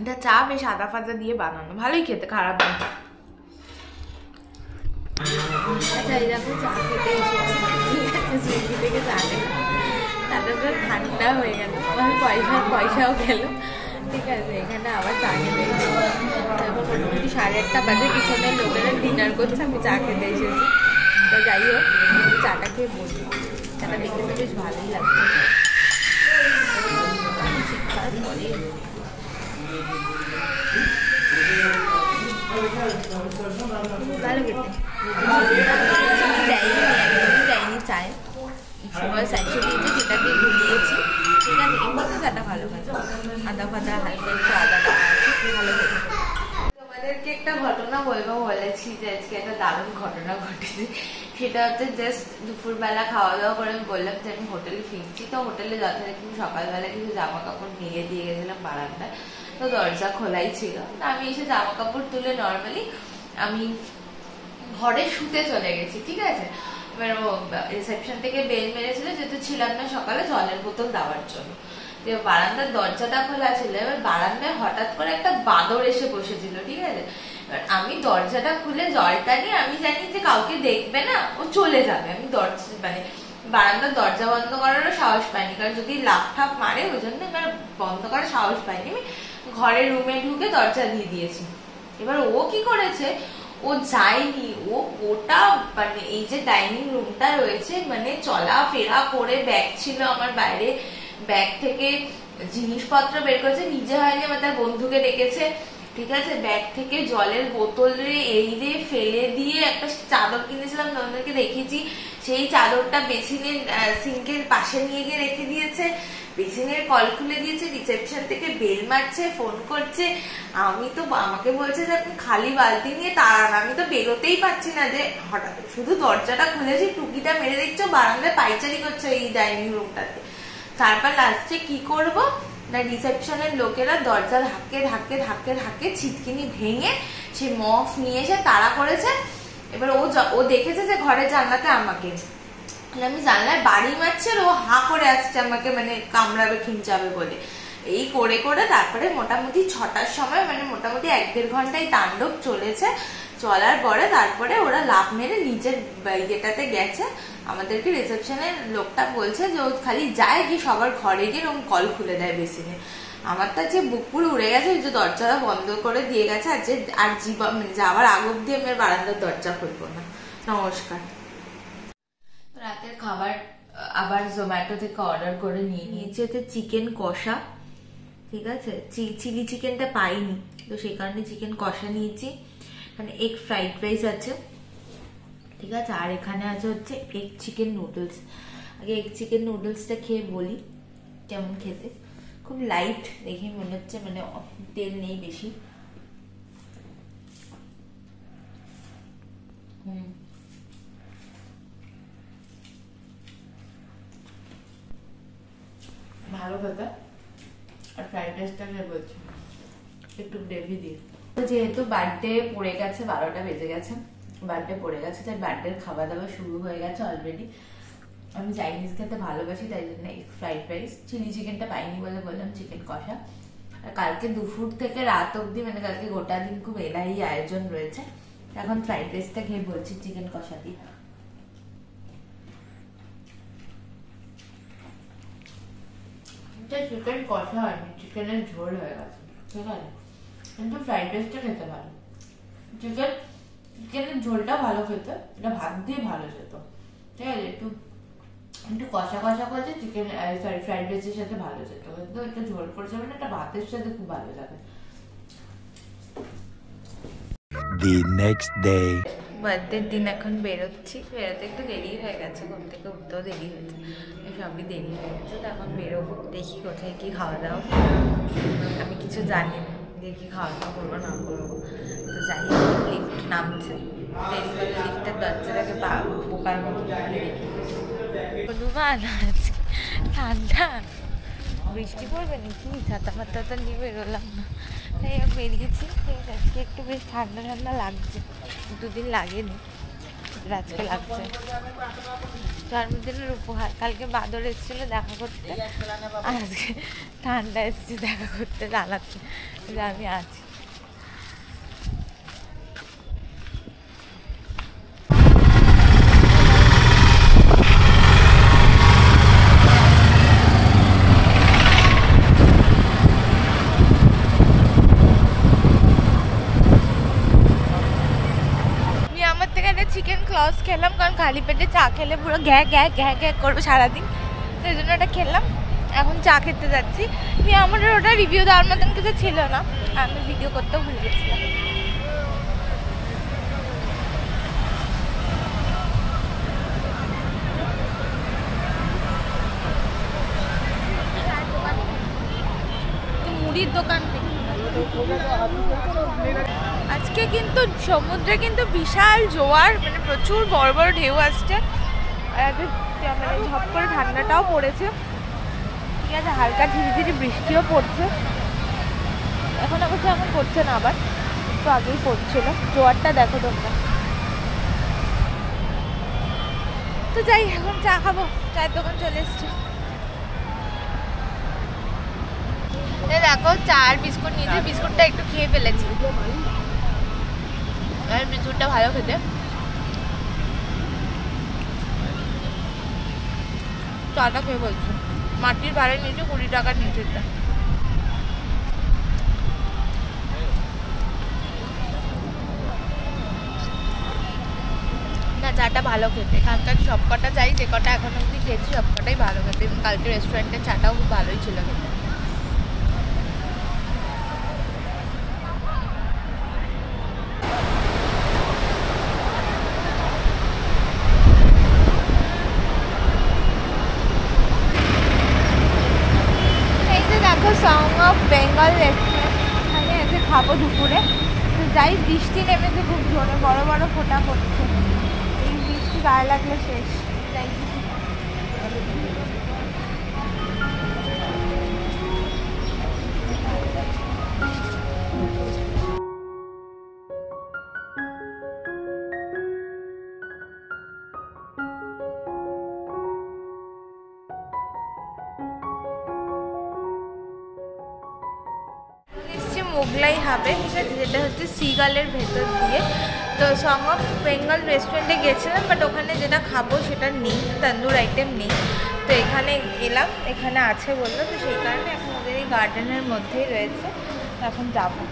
এটা চা বেশ আদা ফাদা দিয়ে বানানো, ভালোই খেতে, খারাপ না। আচ্ছা এই দেখো চা খেতে এসেছি, ঠিক আছে, সুইগি থেকে চা খেলাম, চাটা ঠান্ডা হয়ে গেল, আমার পয়সাও গেল, ঠিক আছে। এখানে আবার চা খেতে এসেছি, এখন মোটামুটি 8:30 বাজে, পিছনে লোকেরা ডিনার করছে, আমি চা খেতে এসেছি। তো যাই হোক, চাটা খেয়ে বসি, চাটা দেখতে তো বেশ ভালোই লাগছে। শীতকাল পরে ভালো খেতে, দেয়নি চায়, সময় স্যাঁচে দিয়েছে, যেটাকে ঘুরিয়েছি, ঠিক আছে। এমনিতে চাটা ভালো খাচ্ছে, আদা ফাদা হালকা একটু আদা আছে, ভালো খেতে। তোমাদেরকে একটা ঘটনা বলবো বলেছি, যে আজকে একটা দারুণ ঘটনা ঘটেছে। সেটা হচ্ছে জাস্ট দুপুরবেলা খাওয়া দাওয়া করে আমি বললাম যে আমি হোটেলে ফিরছি, তো হোটেলে যথারীতি সকালবেলা কিছু জামা কাপড় মেলে দিয়ে গেছিলাম বারান্দায়, তো দরজা খোলাই ছিল। তো আমি এসে জামা কাপড় তুলে নর্মালি আমি ঘরে শুতে চলে গেছি, ঠিক আছে। এবার ও রিসেপশন থেকে বেল মেরেছিল, যেহেতু ছিলাম না সকালে জলের বোতল দেওয়ার জন্য, যে বারান্দার দরজাটা খোলা ছিল। এবার বারান্দায় হঠাৎ করে একটা বাঁদর এসে বসেছিল, ঠিক আছে। এবার আমি দরজাটা খুলে জলটা নিয়ে, আমি জানি যে কাউকে দেখবে না, ও চলে যাবে, আমি বারান্দার দরজা বন্ধ করারও সাহস পাইনি, কারণ যদি লাফ ঠাপ মারে, ওই জন্য এবার বন্ধ করার সাহস পাইনি। আমি ঘরের রুমে ঢুকে দরজা দিয়ে দিয়েছি। এবার ও কি করেছে, ও যায়নি, ও গোটা মানে এই যে ডাইনিং রুমটা রয়েছে, মানে চলাফেরা করে, ব্যাগ ছিল আমার বাইরে, ব্যাগ থেকে জিনিসপত্র বের করেছে, নিজে হয়নি, আমার তার বন্ধুকে ডেকেছে, ঠিক আছে। ব্যাগ থেকে জলের বোতল এই রে ফেলে দিয়ে, একটা চাদর কিনেছিলাম তোমাদেরকে দেখিয়েছি, সেই চাদরটা বেসিনের সিঙ্কের পাশে নিয়ে গিয়ে রেখে দিয়েছে, বেসিনের কল খুলে দিয়েছে, রিসেপশন থেকে বেল মারছে, ফোন করছে। আমি তো, আমাকে বলছে যে আপনি খালি বালতি নিয়ে তাড়ান, আমি তো বেরোতেই পারছি না, যে হঠাৎ শুধু দরজাটা খুলেছি, টুকিটা মেরে দেখছো বারান্দায় পাইচারি করছে এই ডাইনিং রুমটাতে। তারপর লাস্টে কি করব না, রিসেপশনের লোকেরা দরজা ধাক্কে ছিটকিনি ভেঙে সে মফ নিয়ে এসে তাড়া করেছে। এবার ও দেখেছে যে ঘরের জানলাতে আমাকে, আমি জানলায় বাড়ি মারছে, ও হা করে আসছে আমাকে, মানে কামড়াবে খিঞ্চাবে বলে। এই করে করে তারপরে মোটামুটি 6টার সময়, মানে মোটামুটি 1-1.5 ঘন্টায় তাণ্ডব চলেছে। চলার পরে তারপরে ওরা লাফ মেরে নিচের ইয়েটাতে গেছে। আমাদেরকে রিসেপশনের লোকটা বলছে যে ও খালি যায়, কি সবার ঘরে গিয়ে ওরকম কল খুলে দেয় বেসিনে। আমার তো যে বুক পুরো উড়ে গেছে, যে দরজাটা বন্ধ করে দিয়ে গেছে, আর যাওয়ার আগ অব্দি আমি আর বারান্দার দরজা খুলবো না। নমস্কার। রাতের খাবার আবার জোম্যাটো থেকে অর্ডার করে নিয়ে নিয়েছি, হচ্ছে চিকেন কষা, ঠিক আছে। চিলি চিকেনটা পাইনি, তো সেই কারণে চিকেন কষা নিয়েছি। এখানে এগ ফ্রাইড রাইস আছে, ঠিক আছে। আর এখানে আছে হচ্ছে এগ চিকেন নুডলস। আগে এগ চিকেন নুডলসটা খেয়ে বলি কেমন খেতে। খুব লাইট দেখে মনে হচ্ছে, মানে তেল নেই বেশি। ভালো খেতে। আর ফ্রাইড রাইসটা খেয়ে বলছি একটু গ্রেভি দিয়ে। যেহেতু বার্থডে পড়ে গেছে, 12টা বেজে গেছে, বার্থডে পড়ে গেছে, তাই বার্থডের খাওয়া দাওয়া শুরু হয়ে গেছে অলরেডি। আমি চাইনিজ খেতে ভালোবাসি, তাই জন্য ফ্রাইড রাইস, চিলি চিকেনটা পাইনি বলে বললাম চিকেন কষা। আর কালকে দুপুর থেকে রাত অব্দি, মানে কালকে গোটা দিন খুব এলাহি আয়োজন রয়েছে। এখন ফ্রাইড রাইসটা খেয়ে বলছি চিকেন কষা দিয়ে। চিকেন কষা হয়নি, চিকেনের ঝোল হয়ে গেছে, ঠিক আছে। কিন্তু ফ্রাইড রাইসটা খেতে ভালো। চিকেনের ঝোলটা ভালো খেতে, এটা ভাত দিয়ে ভালো খেত, ঠিক আছে। একটু কষা কষা করলে চিকেন ফ্রাইড রাইসের সাথে ভালো যেত, কিন্তু একটু ঝোল পড়ে যাবে না, এটা ভাতের সাথে খুব ভালো যাবে। The next day. বার্থডের দিন এখন বেরোচ্ছি, বেরোতে একটু দেরি হয়ে গেছে, ঘুম থেকে উঠতেও দেরি হয়েছে, সবই দেরি হয়ে গেছে। তো এখন বেরোবো, দেখি কোথায় কি খাওয়া দাওয়া। আমি কিছু জানি না, দেখি খাওয়া দাওয়া করবো না করবো। তো যাই হোক, লিফট নামছে, দেরি হলে লিফটের দরজাটাকে পোকার মতো ঠান্ডা, বৃষ্টি পড়বে নাকি, ছাতা মাতা তো নিয়ে বেরোলাম না, তাই বেরিয়েছি। আজকে একটু বেশ ঠান্ডা ঠান্ডা লাগছে, দুদিন লাগেনি, আজকে লাগছে। জন্মদিনের উপহার, কালকে বাদর এসেছিল দেখা করতে, আজকে ঠান্ডা এসেছে দেখা করতে, জানাচ্ছে যে আমি আছি। চিকেন ক্লস খেলাম, কারণ খালি পেটে চা খেলে পুরো গ্যা গ্যা গ্যা গ্যা করবো সারাদিন, তো এই জন্য ওটা খেলাম। এখন চা খেতে যাচ্ছি। আমার ওটা রিভিউ দেওয়ার মতন কিছু ছিল না, আমি ভিডিও করতেও ভুলে গেছিলাম। মুড়ির দোকান আজকে কিন্তু সমুদ্রে কিন্তু বিশাল জোয়ার, মানে প্রচুর বড় বড় ঢেউ আসছে, মানে ঝপ করে ঠান্ডাটাও পড়েছে, ঠিক আছে। হালকা ধীরে ধীরে বৃষ্টিও পড়ছে, এখন অবশ্য এখন পড়ছে না, আবার একটু আগেই পড়ছিল। জোয়ারটা দেখো তোমরা। তো যাই, এখন চা খাবো, চায়ের দোকান চলে এসছে। দেখো চা আর বিস্কুট নিয়েছি, বিস্কুটটা একটু খেয়ে ফেলেছি, আর বিস্কুটটা ভালো খেতে। চাটা খেয়ে বলছি, মাটির ভাড়ে নিয়েছে 20 টাকা নিয়েছে। না চাটা ভালো খেতে, এখানকার সব কটা চাই, যে কটা এখন অবধি খেয়েছি সব কটাই ভালো খেতে, এবং কালকে রেস্টুরেন্টের চাটাও খুব ভালোই ছিল খেতে। সং অফ বেঙ্গল রেস্টুরেন্ট, এখানে এসে খাবো দুপুরে। তো যাই, বৃষ্টি নেমেছে খুব জোরে, বড় বড় ফোঁটা পড়ছে, এই বৃষ্টি গায়ে লাগলে শেষ। যাই মোগলাই হাবে, ঠিক আছে, যেটা হচ্ছে সিগালের ভেতর দিয়ে। তো তো সং অফ বেঙ্গল রেস্টুরেন্টে গেছিলাম, বাট ওখানে যেটা খাবো সেটা নেই, তন্দুর আইটেম নেই। তো এখানে এলাম, এখানে আছে বললো, তো সেই কারণে এখন ওদের এই গার্ডেনের মধ্যেই রয়েছে, এখন যাবো।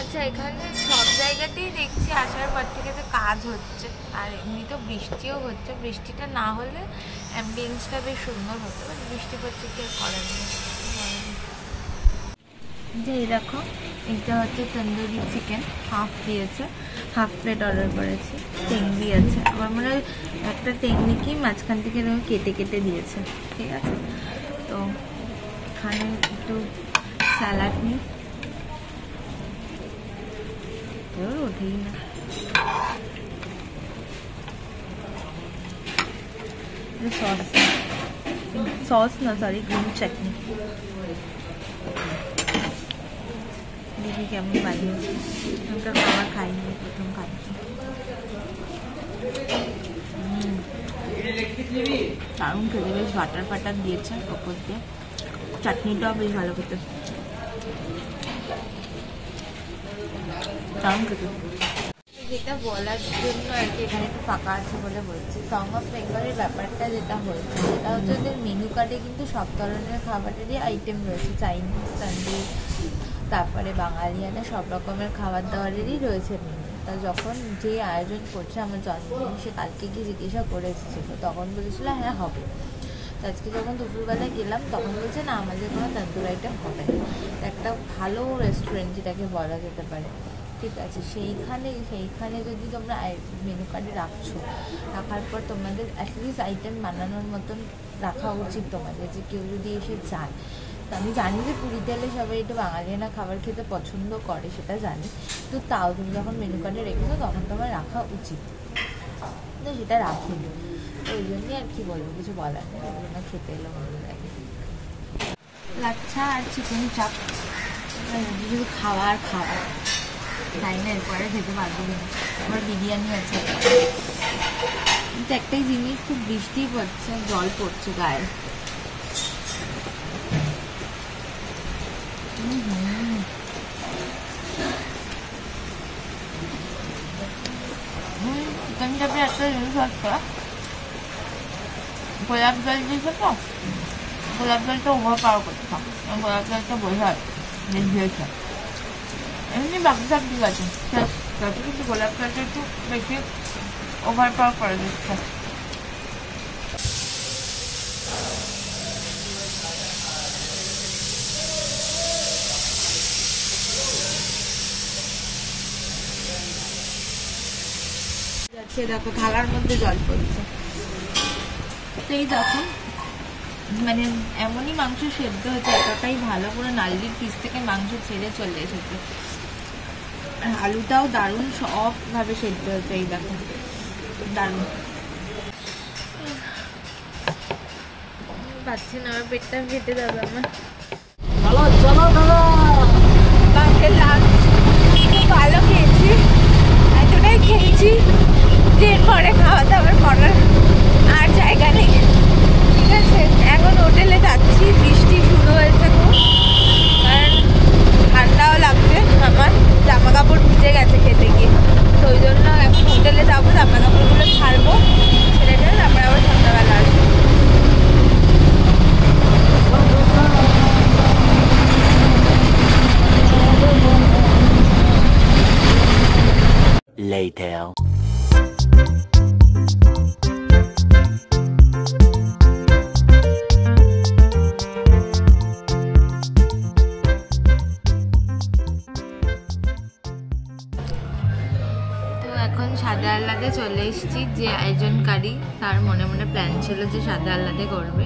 আচ্ছা, এখানে সব জায়গাতেই দেখছি আসার পর থেকে যে কাজ হচ্ছে, আর এমনি তো বৃষ্টিও হচ্ছে। বৃষ্টিটা না হলে অ্যাম্বিয়েন্সটা বেশ সুন্দর হতো, বাট বৃষ্টি পড়ছে কি করার নেই। যে এই দেখো, এটা হচ্ছে তন্দুরি চিকেন, হাফ দিয়েছে, হাফ প্লেট অর্ডার করেছি। টেংরি আছে, আমার মনে হয় একটা টেংরিকেই মাঝখান থেকে কেটে কেটে দিয়েছে, ঠিক আছে। তো এখানে একটু স্যালাড নিই, ওঠেই না। সস না, সরি, গ্রিন চাটনি। দেখি কেমন বানিয়েছি, আমরা খাবার খাইনি, প্রথম খাচ্ছি। দারুণ খেতে, বেশ বাটার ফাটার দিয়েছে ওপর দিয়ে, চাটনিটাও বেশ ভালো খেতে, দারুণ খেতে। যেটা বলার জন্য আর কি এখানে একটু ফাঁকা আছে বলে বলছি, সং অফ বেঙ্গলের ব্যাপারটা যেটা হয়েছে সেটা হচ্ছে ওদের মেনু কার্ডে কিন্তু সব ধরনের খাবারেরই আইটেম রয়েছে, চাইনিজ, তন্দুরি, তারপরে বাঙালিয়ানা, সব রকমের খাবার দাবারেরই রয়েছে মেনু। তা যখন যে আয়োজন করছে আমার জন্মদিন, সে কালকে গিয়ে জিজ্ঞাসা করে এসেছিল, তখন বলেছিল হ্যাঁ হবে। তো আজকে যখন দুপুরবেলায় গেলাম তখন বলছে না, আমাদের কোনো তন্দুর আইটেম হবে না। একটা ভালো রেস্টুরেন্ট যেটাকে বলা যেতে পারে, ঠিক আছে, সেইখানে যদি তোমরা মেনু কার্ডে রাখছো, রাখার পর তোমাদের অ্যাটলিস্ট আইটেম বানানোর মতন রাখা উচিত তোমাদের, যে কেউ যদি এসে যায়। তো আমি জানি যে পুরীতে এলে সবাই একটু বাঙালিয়ানা খাবার খেতে পছন্দ করে, সেটা জানি, তো তাও তুমি যখন মেনু কার্ডে রেখেছো তখন তোমার রাখা উচিত, তো সেটা রাখিনি। তো ওই জন্যই আর কি বলবো, কিছু বলার নেই, ওই জন্য খেতে এলো ভালো লাগে। লাচ্ছা আর চিকেন চাপ, শুধু খাওয়া আর খাওয়া, তাই না, এরপরে খেতে পারবো না। আবার বিরিয়ানি আছে, কিন্তু একটাই জিনিস, খুব বৃষ্টি পড়ছে, জল পড়ছে গায়ে। চিকেন চাপে একটা জিনিস হচ্ছে, গোলাপ জল দিয়েছে, তো গোলাপ জলটা ওভার পাওয়ার করতে, গোলাপ জলটা বোঝায় বেশ দিয়েছে। এমনি বাকি সব ঠিক আছে, কিন্তু গোলাপ জলটা একটু বেশি ওভার পাওয়ার করে দিচ্ছে। দেখো থালার মধ্যে জল পড়ছে, তো এই দেখো, মানে এমনই মাংস সেদ্ধ হচ্ছে, এতটাই ভালো করে নাল্লির পিস থেকে মাংস ছেড়ে চলে এসেছে, আর আলুটাও দারুণ সবভাবে সেদ্ধ হচ্ছে, এই দেখো দারুণ। পাচ্ছি না, আমার পেটটা ফেটে যাবে আমার। ভালো খেয়েছি, এতটাই খেয়েছি যে এরপরে খাওয়া দাওয়ার করার আর জায়গা নেই, ঠিক আছে। এখন হোটেলে যাচ্ছি, বৃষ্টি শুরু হয়েছে খুব, কারণ ঠান্ডাও লাগছে, আমার জামা কাপড় ভিজে গেছে খেতে গিয়ে, তো ওই জন্য এখন হোটেলে যাবো, জামা কাপড়গুলো ছাড়বো, ছেড়ে তারপরে আবার সন্ধ্যাবেলা আসবো। Later. এখন সাদা আহ্লাদে চলে এসেছি। যে আয়োজনকারী তার মনে মনে প্ল্যান ছিল যে সাদা আহ্লাদে করবে,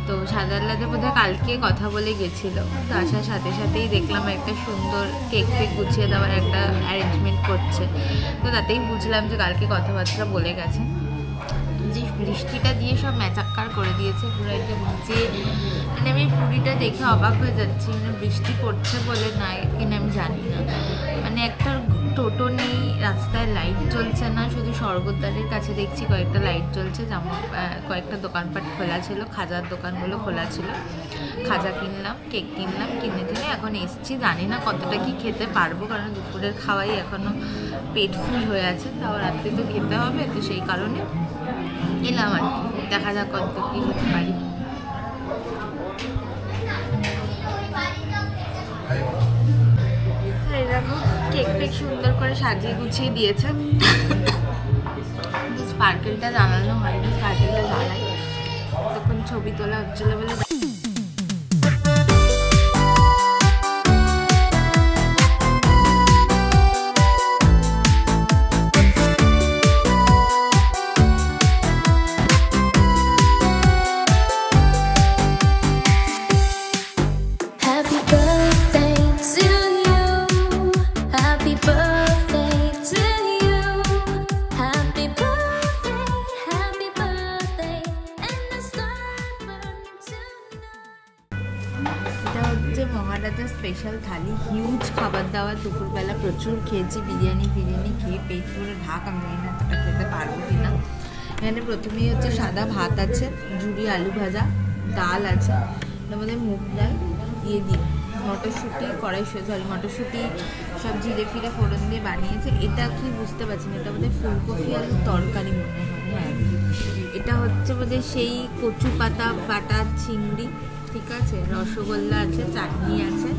তো সাদা আহ্লাদে বোধহয় কালকে কথা বলে গেছিলো। তো আসার সাথে সাথেই দেখলাম একটা সুন্দর কেক ফেক গুছিয়ে দেওয়ার একটা অ্যারেঞ্জমেন্ট করছে, তো তাতেই বুঝলাম যে কালকে কথাবার্তা বলে গেছে। যে বৃষ্টিটা দিয়ে সব ম্যাচাক্কার করে দিয়েছে পুরো একদম নিচে, মানে আমি পুরীটা দেখে অবাক হয়ে যাচ্ছি। মানে বৃষ্টি পড়ছে বলে না কিনা আমি জানি না, মানে একটা টোটো নেই, রাস্তায় লাইট জ্বলছে না, শুধু স্বর্গদ্বারের কাছে দেখছি কয়েকটা লাইট জ্বলছে, যেমন কয়েকটা দোকানপাট খোলা ছিল, খাজার দোকানগুলো খোলা ছিল। খাজা কিনলাম, কেক কিনলাম, কিনে এখন এসছি। জানি না কতটা কি খেতে পারবো, কারণ দুপুরের খাওয়াই এখনও পেট ফুল হয়ে আছে, তাও রাত্রে তো খেতে হবে, তো সেই কারণে এলাম আর কি। দেখা যাক কত কি খেতে পারি। এরকম কেক ফেক সুন্দর করে সাজিয়ে গুছিয়ে দিয়েছে। স্পার্কেলটা জ্বালানো হয়নি, স্পার্কেলটা জ্বালাই, তখন ছবি তোলা হচ্ছিল বলে। মহারাজা স্পেশাল থালি, হিউজ খাবার দাবার, দুপুরবেলা প্রচুর খেয়েছি, বিরিয়ানি খেয়ে পেট পুরো ঢাক। আমি জানি না এতটা খেতে পারবো কিনা। এখানে প্রথমেই হচ্ছে সাদা ভাত আছে, ঝুড়ি আলু ভাজা, ডাল আছে, তার মধ্যে মুগ ডাল দিয়ে দিই, মটরশুঁটি মটরশুঁটি সব জিরে ফিরে ফোড়ন দিয়ে বানিয়েছে। এটা কি বুঝতে পারছি না, এটা বোধহয় ফুলকপি আলুর তরকারি মনে হয়। হ্যাঁ, এটা হচ্ছে বোধহয় সেই কচু পাতা বাটা চিংড়ি, ঠিক আছে, রসগোল্লা আছে, চাটনি আছে,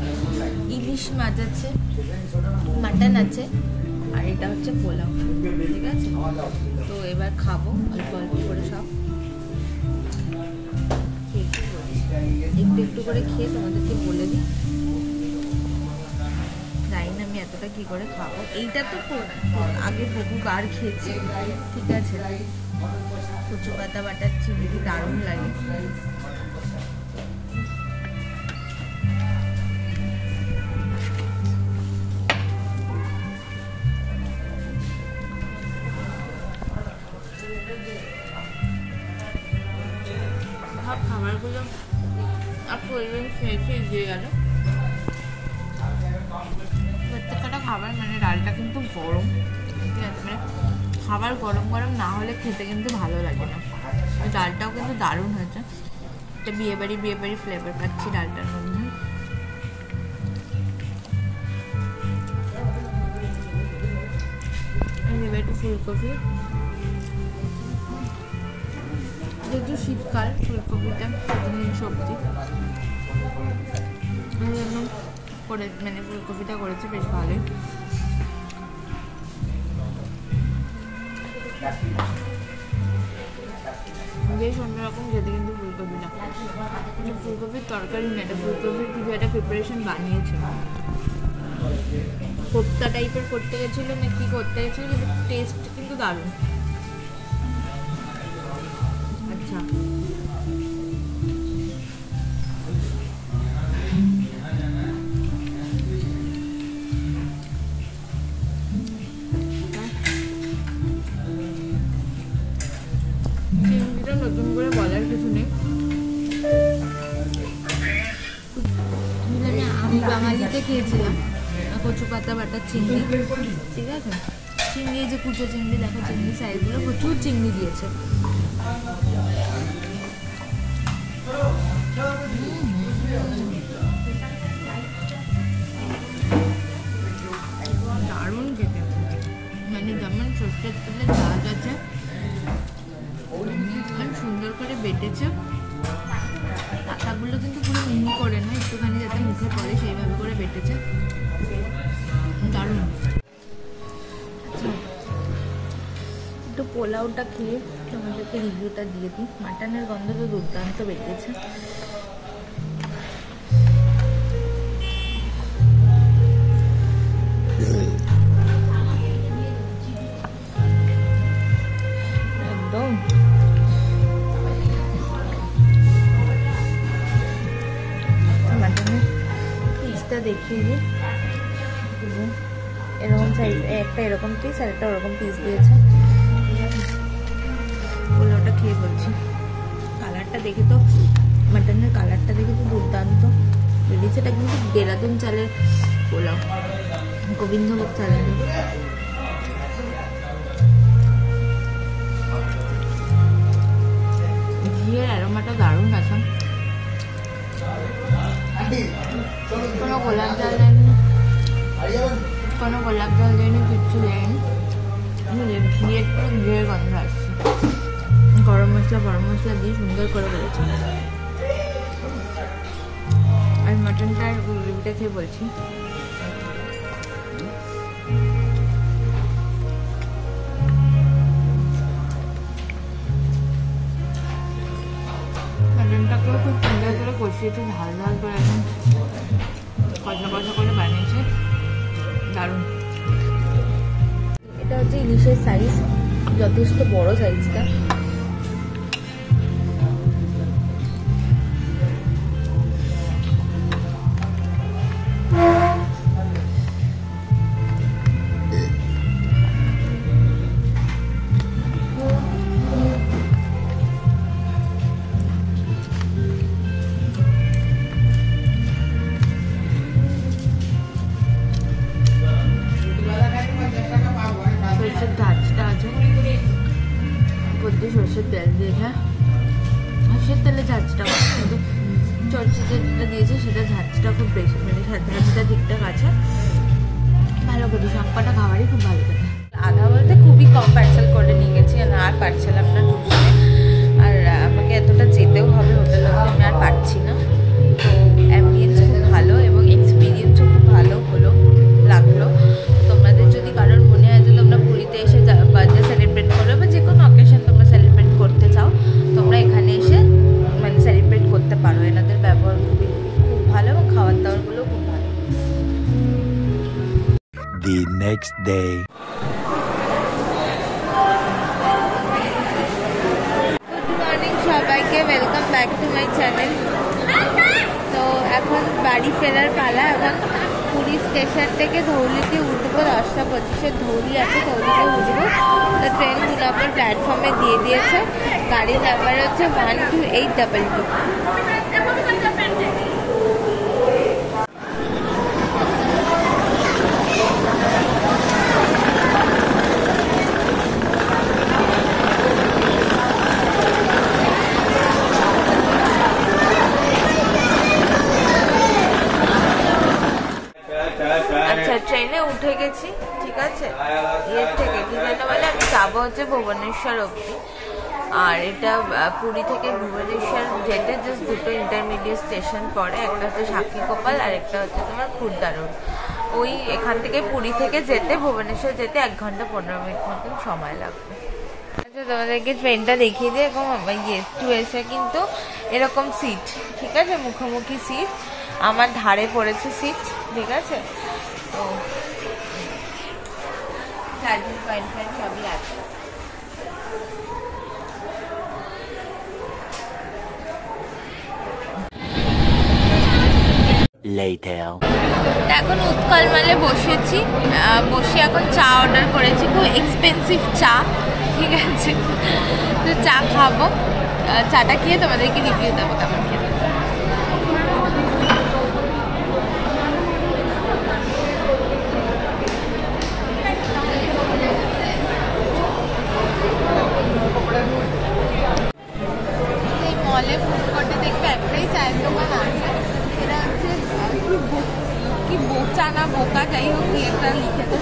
ইলিশ মাছ আছে, মাটন আছে, আর এটা হচ্ছে পোলাও, ঠিক আছে। তো এবার খাবো অল্প অল্প করে সব, একটু একটু করে খেয়ে তোমাদেরকে বলে দিই। জানি না আমি এতটা কি করে খাবো। এইটা তো আগে বহুবার খেয়েছি, ঠিক আছে। কচু পাতা বাটার চিংড়ি দারুণ লাগে। সব খাবারগুলো আর প্রয়োজন খেয়ে দিয়ে গেল। প্রত্যেকটা খাবার, মানে ডালটা কিন্তু গরম, ঠিক আছে, মানে খাবার গরম গরম না হলে খেতে কিন্তু ভালো লাগে না। ডালটাও কিন্তু দারুণ হয়েছে, একটা বিয়ে বাড়ি ফ্লেভার পাচ্ছি ডালটার মধ্যে। এবার একটু ফুলকপি, যেহেতু শীতকাল ফুলকপিটা সবজি করে, মানে ফুলকপিটা করেছে বেশ ভালোই। বেশ অন্যরকম খেতে কিন্তু ফুলকপিটা, মানে ফুলকপির তরকারি না, এটা ফুলকপির কিছু একটা প্রিপারেশন বানিয়েছে। কোপ্তা টাইপের করতে গেছিলো না কি করতে গেছিলো, কিন্তু টেস্ট কিন্তু দারুণ। আচ্ছা, চিংড়িটা নতুন করে বলার কিছু নেই, আমি বাঙালিতে খেয়েছিলাম কচু পাতা বাটার চিংড়ি, ঠিক আছে। চিংড়ি, যে কুচো চিংড়ি, দেখো চিংড়ি সাইজগুলো, প্রচুর চিংড়ি দিয়েছে। দারুণ খেতে, মানে যেমন সর্ষের তেলের ঝাঁজ আছে, আর সুন্দর করে বেটেছে। পাতাগুলো কিন্তু পুরো মিহি করে না, একটুখানি যাতে মুখে পড়ে সেইভাবে করে বেটেছে, দারুণ। একটু পোলাওটা খেয়ে তোমাদেরকে রিভিউটা দিয়ে দিই। মাটনের গন্ধ তো দুর্দান্ত বেরিয়েছে। দেখিয়ে দিই। এরকম সাইজ, একটা এরকম পিস আর একটা ওরকম পিস দিয়েছে। বলে ওটা খেয়ে বলছি, কালারটা দেখে তো, মাটনের কালারটা দেখে তো দুর্দান্ত বেরিয়েছে। এটা কিন্তু দেরাদুন চালের পোলাও, গোবিন্দভোগ চালের। ঘিয়ের অ্যারোমাটা দারুণ আছে। কোনো গোলাপ জল দেয়নি, কোনো গোলাপ জল দেয়নি, কিচ্ছু দেয়নি। ঘিয়ের পুরো ঘিয়ের গন্ধ আসছে। গরম মশলা দিয়ে সুন্দর করে করেছে। আর মাটনটার গ্রেভিটা খেয়ে বলছি, মাটনটাকেও খুব সুন্দর করে কষিয়েছে, ঝাল ঝাল করে একদম কষা কষা করে বানিয়েছে, দারুণ। এটা হচ্ছে ইলিশের সাইজ, যথেষ্ট বড় সাইজটা। সরষের ঝাঁচটা আছে, সরষের তেল দিয়েছে, সরষের তেলে ঝাঁচটা, কিন্তু সরষের যেটা দিয়েছে সেটা ঝাঁচটা খুব বেশি, মানে ঝাঁচটা ঠিকঠাক আছে, ভালো করে সবকটা খাবারই খুব ভালো করে। আধা বলতে খুবই কম পার্সেল করে নিয়ে গেছি, আর পারছিলাম না ঢুকতে, আর আমাকে এতটা যেতেও হবে হোটেলে, আমি আর পারছি না। তো অ্যাম্বিয়েন্স খুব ভালো এবং এক্সপিরিয়েন্সও খুব ভালো লাগলো। তোমাদের যদি কারোর মনে হয় যে তোমরা পুরীতে এসে বার্থডে সেলিব্রেট করবে বা যে কোনো অকেশন তোমরা সেলিব্রেট করতে চাও, তোমরা এখানে এসে মানে সেলিব্রেট করতে পারো। এনাদের ব্যবহার খুব ভালো এবং খাবার দাবারগুলো খুব ভালো। The next day. Good morning সবাইকে, welcome back to my channel. তো এখন বাড়ি ফেরার পালা। এখন পুরী স্টেশন থেকে ধৌলিতে উঠবো, 10:25 ধৌলি আছে, ধৌলিতে উঠবো। তো ট্রেন 2 নম্বর প্ল্যাটফর্মে দিয়ে দিয়েছে। গাড়ির নাম্বার হচ্ছে 12822। আচ্ছা, ট্রেনে উঠে গেছি, ঠিক আছে। ইয়ের থেকে কি জানো বলে, আমি যাবো হচ্ছে ভুবনেশ্বর অবধি। আর এটা পুরী থেকে ভুবনেশ্বর যেতে জাস্ট দুটো ইন্টারমিডিয়েট স্টেশন পড়ে, একটা হচ্ছে সাক্ষীগোপাল আর একটা হচ্ছে তোমার খুর্দা রোড। ওই এখান থেকে পুরী থেকে যেতে, ভুবনেশ্বর যেতে 1 ঘন্টা 15 মিনিট মতন সময় লাগবে। আচ্ছা, তোমাদেরকে ট্রেনটা দেখিয়ে দিই। এরকম টুয়েলসে কিন্তু এরকম সিট, ঠিক আছে, মুখোমুখি সিট, আমার ধারে পড়েছে সিট, ঠিক আছে। তো চার্জিং পয়েন্ট সবই আছে। Later. এখন উৎকল মালে বসেছি, বসে এখন চা অর্ডার করেছি, খুব এক্সপেন্সিভ চা, ঠিক আছে। তো চা খাবো, চাটা খেয়ে তোমাদেরকে রিভিউ দেবো কেমন খেতে। এই মলে ফুড কোর্টে দেখবে একটাই চায়ের দোকান আছে, সেটা হচ্ছে কি বোচা না বোকা, যাই হোক কি একটা লিখে তো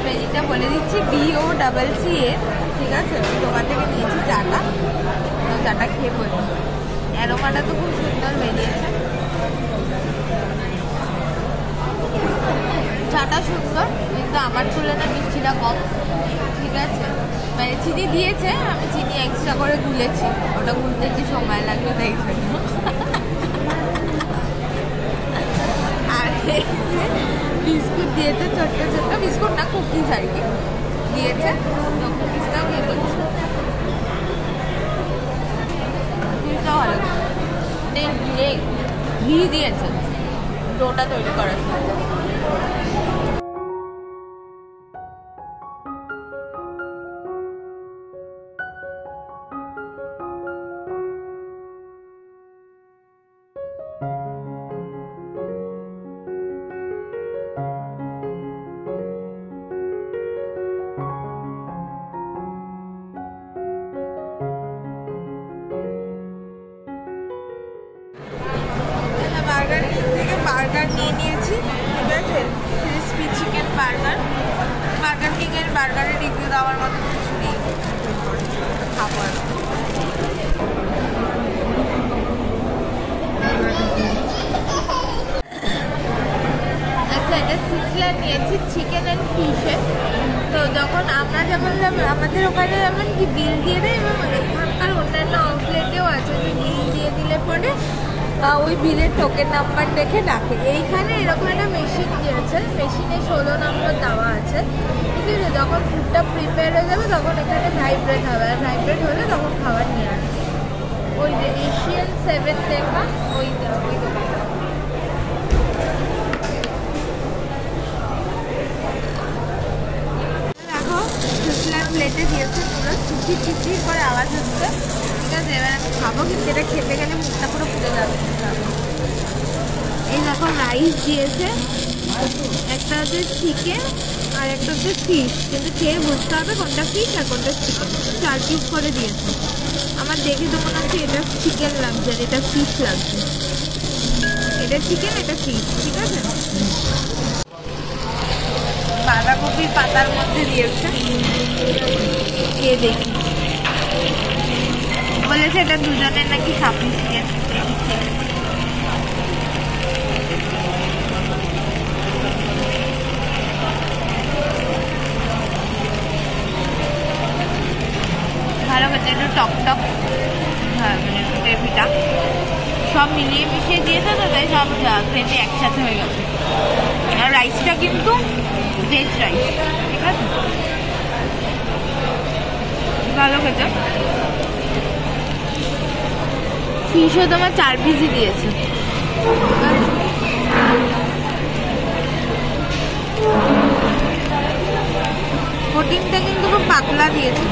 পেজিটা বলে দিচ্ছি, BOCCA, ঠিক আছে। দোকান থেকে নিয়েছি চাটা, চাটা খেয়ে বলি। অ্যারোমাটা তো খুব সুন্দর বেরিয়েছে, চাটা সুন্দর, কিন্তু আমার তুলনায় মিষ্টিটা কম, ঠিক আছে। মানে চিনি দিয়েছে, আমি চিনি এক্সট্রা করে গুলেছি, ওটা গুলতে একটু সময় লাগবে, তাই জন্য। আর বিস্কুট দিয়েছে, ছোট্ট ছোট্ট বিস্কুট না, কুকিজ আর কি দিয়েছে, তো কুকিজটাও খেয়ে বলছি, কুকিজটাও ভালো, ঘি দিয়েছে, ডোটা তৈরি করার জন্য। বার্গার কিং থেকে বার্গার নিয়ে নিয়েছি, ঠিক আছে, ক্রিসপি চিকেন বার্গার। বার্গার কিংয়ের বার্গারের রিভিউ দেওয়ার মতো কিছু নেই, খাবো আর আচ্ছা। এটা সিজলার নিয়েছি চিকেন অ্যান্ড ফিশের। তো আমরা আমাদের ওখানে যেমন কি বিল দিয়ে দেয় এবং এখানকার অন্যান্য আউটলেটেও আছে যে বিল দিয়ে দিলে পরে ওই বিলের টোকেন নাম্বার দেখে ডাকে। এইখানে এরকম একটা মেশিন দিয়েছে, মেশিনে 16 নম্বর দেওয়া আছে, ঠিক আছে। যখন ফুডটা প্রিপেয়ার হয়ে যাবে তখন এখানে ভাইব্রেট হবে, আর ভাইব্রেট হলে তখন খাবার নিয়ে আসবে। ওই যে এশিয়ান 7 দেখা ওই দোকানটা। দেখো সুসলার প্লেটে দিয়েছে, পুরো চিচির চিচির করে আওয়াজ হচ্ছে, ঠিক আছে। এবার আমি খাবো, কিন্তু এটা খেতে গেলে মুখটা পুরো পুড়ে যাবে। এই দেখো রাইস দিয়েছে, একটা হচ্ছে চিকেন আর একটা হচ্ছে ফিশ, কিন্তু খেয়ে বুঝতে হবে কোনটা ফিশ আর কোনটা চিকেন। 4 পিস করে দিয়েছে। আমার দেখে তো মনে হচ্ছে এটা চিকেন লাগছে আর এটা ফিশ লাগছে। এটা চিকেন, এটা ফিশ, ঠিক আছে। বাঁধাকপির পাতার মধ্যে দিয়েছে, খেয়ে দেখি। বলেছে এটা দুজনের নাকি সাফিসিয়েন্ট। ভালো খেতে, একটু টক টক, হ্যাঁ মানে গ্রেভিটা সব মিলিয়ে মিশিয়ে দিয়েছে, তো তাই সব গ্রেভি একসাথে হয়ে গেছে। আর রাইসটা কিন্তু ভেজ রাইস, ঠিক আছে, ভালো খেতে। ফিশও তোমার 4 পিসই দিয়েছে। কোটিংটা কিন্তু খুব পাতলা দিয়েছে।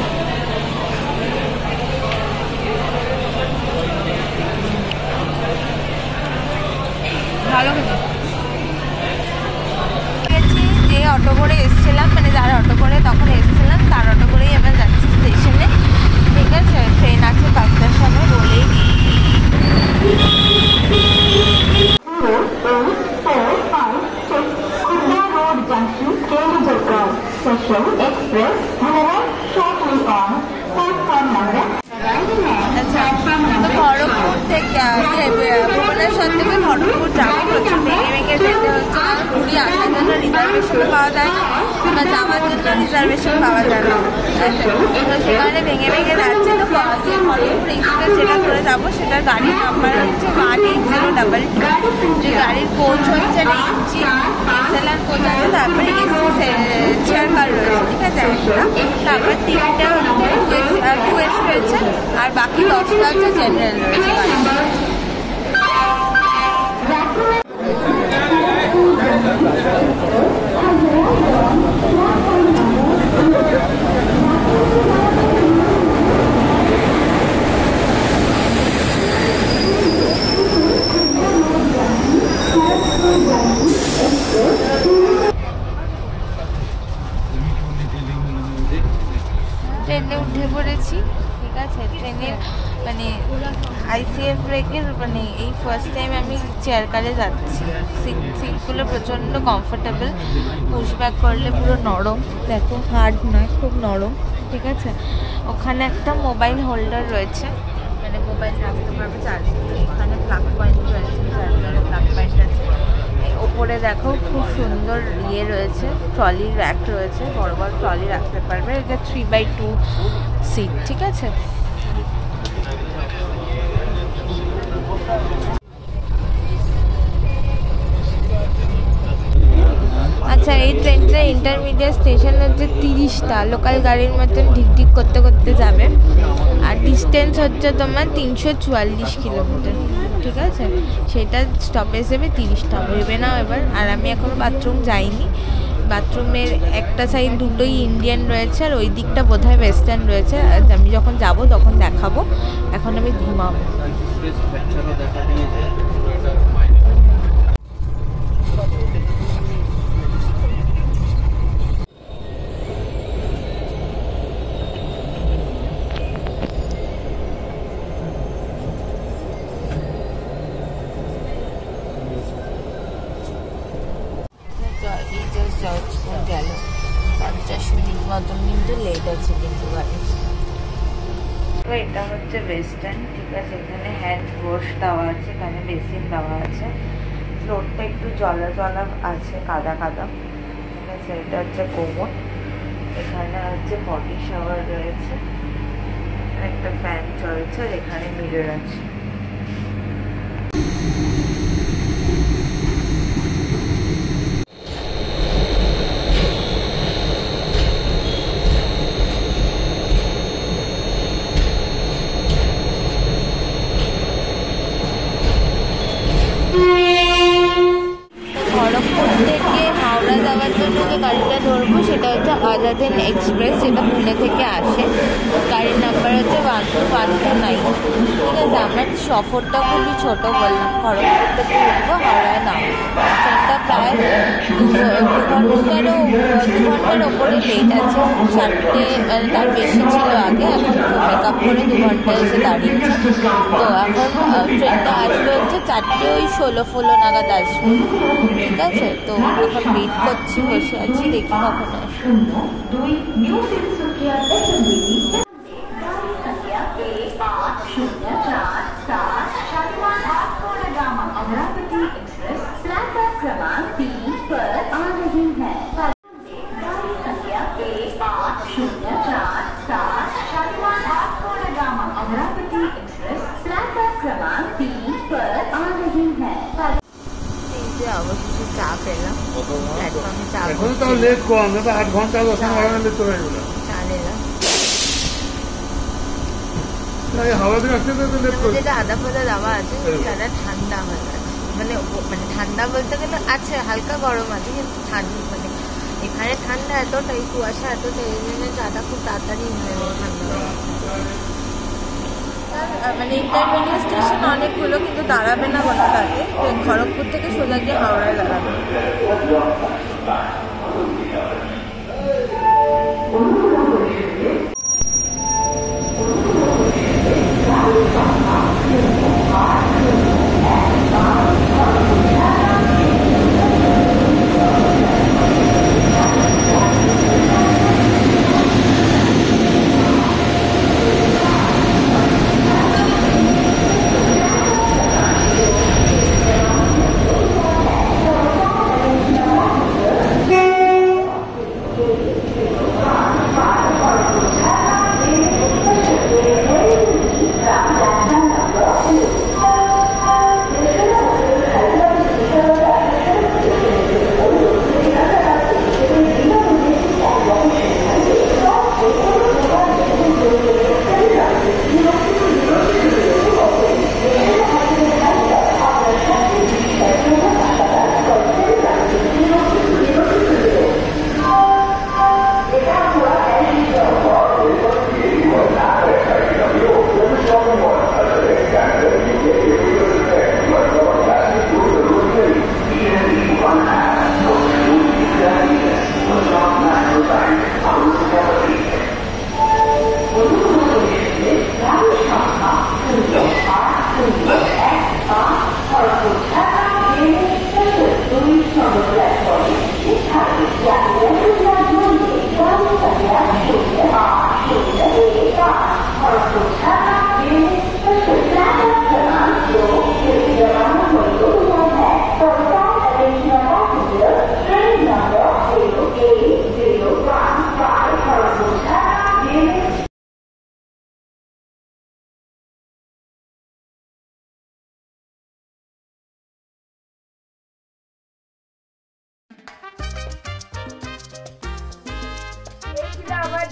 ভালো খেতে। যে অটো করে এসেছিলাম, মানে যার অটো করে তখন এসেছিলাম, তার অটো করেই এবার যাচ্ছি স্টেশনে, ঠিক আছে। ট্রেন আছে 5টার সময় বলেই। আচ্ছা, তো খড়গপুর থেকে ভুবনেশ্বর থেকে খড়গপুর যাবো, প্রচুর ভেঙে ভেঙে যেতে হচ্ছে, কারণ পুরী আসার জন্য রিজার্ভেশন পাওয়া যায় না, বা যাওয়ার জন্য রিজার্ভেশন পাওয়া যায় না, ঠিক আছে। তো সেখানে ভেঙে ভেঙে যাচ্ছে। তো খড়গপুর এক্সপ্রেস যেটা করে যাবো সেটার গাড়ির নাম্বার হচ্ছে 18022। যে গাড়ির কোচ হচ্ছে রেঞ্জি এসএলআর কোচ আছে, তারপরে এসি চেয়ার কার রয়েছে, ঠিক আছে, তারপর 3টা হচ্ছে 2S রয়েছে, আর বাকি 10টা হচ্ছে জেনারেল রয়েছে গাড়ি। ট্রেনে উঠে পড়েছি, ঠিক আছে। ট্রেনের মানে আইসিএফ ব্রেকের মানে এই ফার্স্ট টাইম আমি চেয়ার কারে যাচ্ছি। সিটগুলো প্রচণ্ড কমফোর্টেবল, পুশ ব্যাক করলে পুরো নরম, দেখো হার্ড নয়, খুব নরম, ঠিক আছে। ওখানে একটা মোবাইল হোল্ডার রয়েছে, মানে মোবাইল রাখতে পারবে চার্জ। এখানে প্লাগ পয়েন্ট রয়েছে, চার্জারের প্লাগ পয়েন্ট আছে। ওপরে দেখো খুব সুন্দর ইয়ে রয়েছে, ট্রলি র্যাক রয়েছে, বড় বড় ট্রলি রাখতে পারবে। এটা 3x2 সিট, ঠিক আছে। আচ্ছা, এই ট্রেনটা ইন্টারমিডিয়েট স্টেশন হচ্ছে 30টা, লোকাল গাড়ির মতন ঢিকঢিক করতে করতে যাবে। আর ডিস্টেন্স হচ্ছে তোমার 344 কিলোমিটার, ঠিক আছে, সেটা স্টপেজ দেবে 30 টাকা, ভেবে নাও এবার। আর আমি এখনও বাথরুম যাইনি, বাথরুমের একটা সাইড দুটোই ইন্ডিয়ান রয়েছে আর ওই দিকটা বোধহয় ওয়েস্টার্ন রয়েছে। আমি যখন যাব তখন দেখাবো, এখন আমি ঘুমাবো। গেল 50 মিনিট মতন, কিন্তু লেট আছে কিন্তু গাড়ি। তো এটা হচ্ছে ওয়েস্টার্ন, ঠিক আছে। এখানে হ্যান্ড ওয়াশ দেওয়া আছে, এখানে বেসিন দেওয়া আছে, ফ্লোরটা একটু জলা জলা আছে, কাদা কাদা, ঠিক আছে। এটা হচ্ছে কোমর, এখানে হচ্ছে বডি শাওয়ার রয়েছে, একটা ফ্যান চলছে, আর এখানে মিরর আছে। খড়গপুর থেকে হাওড়া যাওয়ার জন্য যে গাড়িটা ধরবো সেটা হচ্ছে আজাদিন এক্সপ্রেস, যেটা পুনে থেকে আসে। গাড়ির নাম্বার হচ্ছে 12129, ঠিক আছে। আমার সফরটা খুবই ছোটো, বললাম খড়গপুর থেকে উঠবো, হাওড়ায় নামবো। ট্রেনটা প্রায় দু ঘন্টার ওপরে লেট আছে, 4টে মানে তার বেশি ছিল আগে, এখন মেকআপ করে 2 ঘন্টা এসে দাঁড়িয়েছে। তো এখন ট্রেনটা আসবে হচ্ছে 4:16 নাগাদ আসবে, ঠিক আছে। তো এখন ওয়েট করছি, বসে আছি, দেখি কখন আসবে। অবশেষে চা পেলাম, প্ল্যাটফর্মে চা এখন তো লেট কম, 8 ঘন্টা 10 ঘন্টা লেট হয়ে গেল। চা নিলাম, হাওড়া থেকে আসতে তো লেট করে। যেটা আদা ফাদা দেওয়া আছে চাটা ঠান্ডা হয়ে গেছে, মানে ঠান্ডা বলতে গেলে আছে, হালকা গরম আছে, কিন্তু ঠান্ডা মানে এখানে ঠান্ডা এতটাই, কুয়াশা এতটাই, এই জন্য চাটা খুব তাড়াতাড়ি হয়ে যায় ঠান্ডা। মানে ইন্টারমিডিয়েট স্টেশন অনেকগুলো, কিন্তু দাঁড়াবে না কোনোটাতে। তো খড়গপুর থেকে সোজা গিয়ে হাওড়ায় দাঁড়াবে।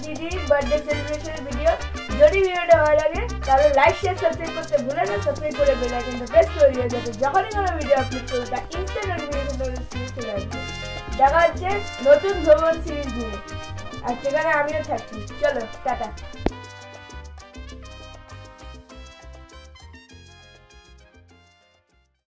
দিদির বার্থডে সেলিব্রেশনের ভিডিও। যদি ভিডিওটা ভালো লাগে তাহলে লাইক শেয়ার সাবস্ক্রাইব করতে ভুলে না, সাবস্ক্রাইব করে বেল আইকনটা প্রেস করে দিও যাতে যখনই কোনো ভিডিও আপলোড করবো তার ইনস্ট্যান্ট নোটিফিকেশন চলে আসবে। দেখা হচ্ছে নতুন ভ্রমণ সিরিজ নিয়ে, আর সেখানে আমিও থাকছি। চলো টাটা।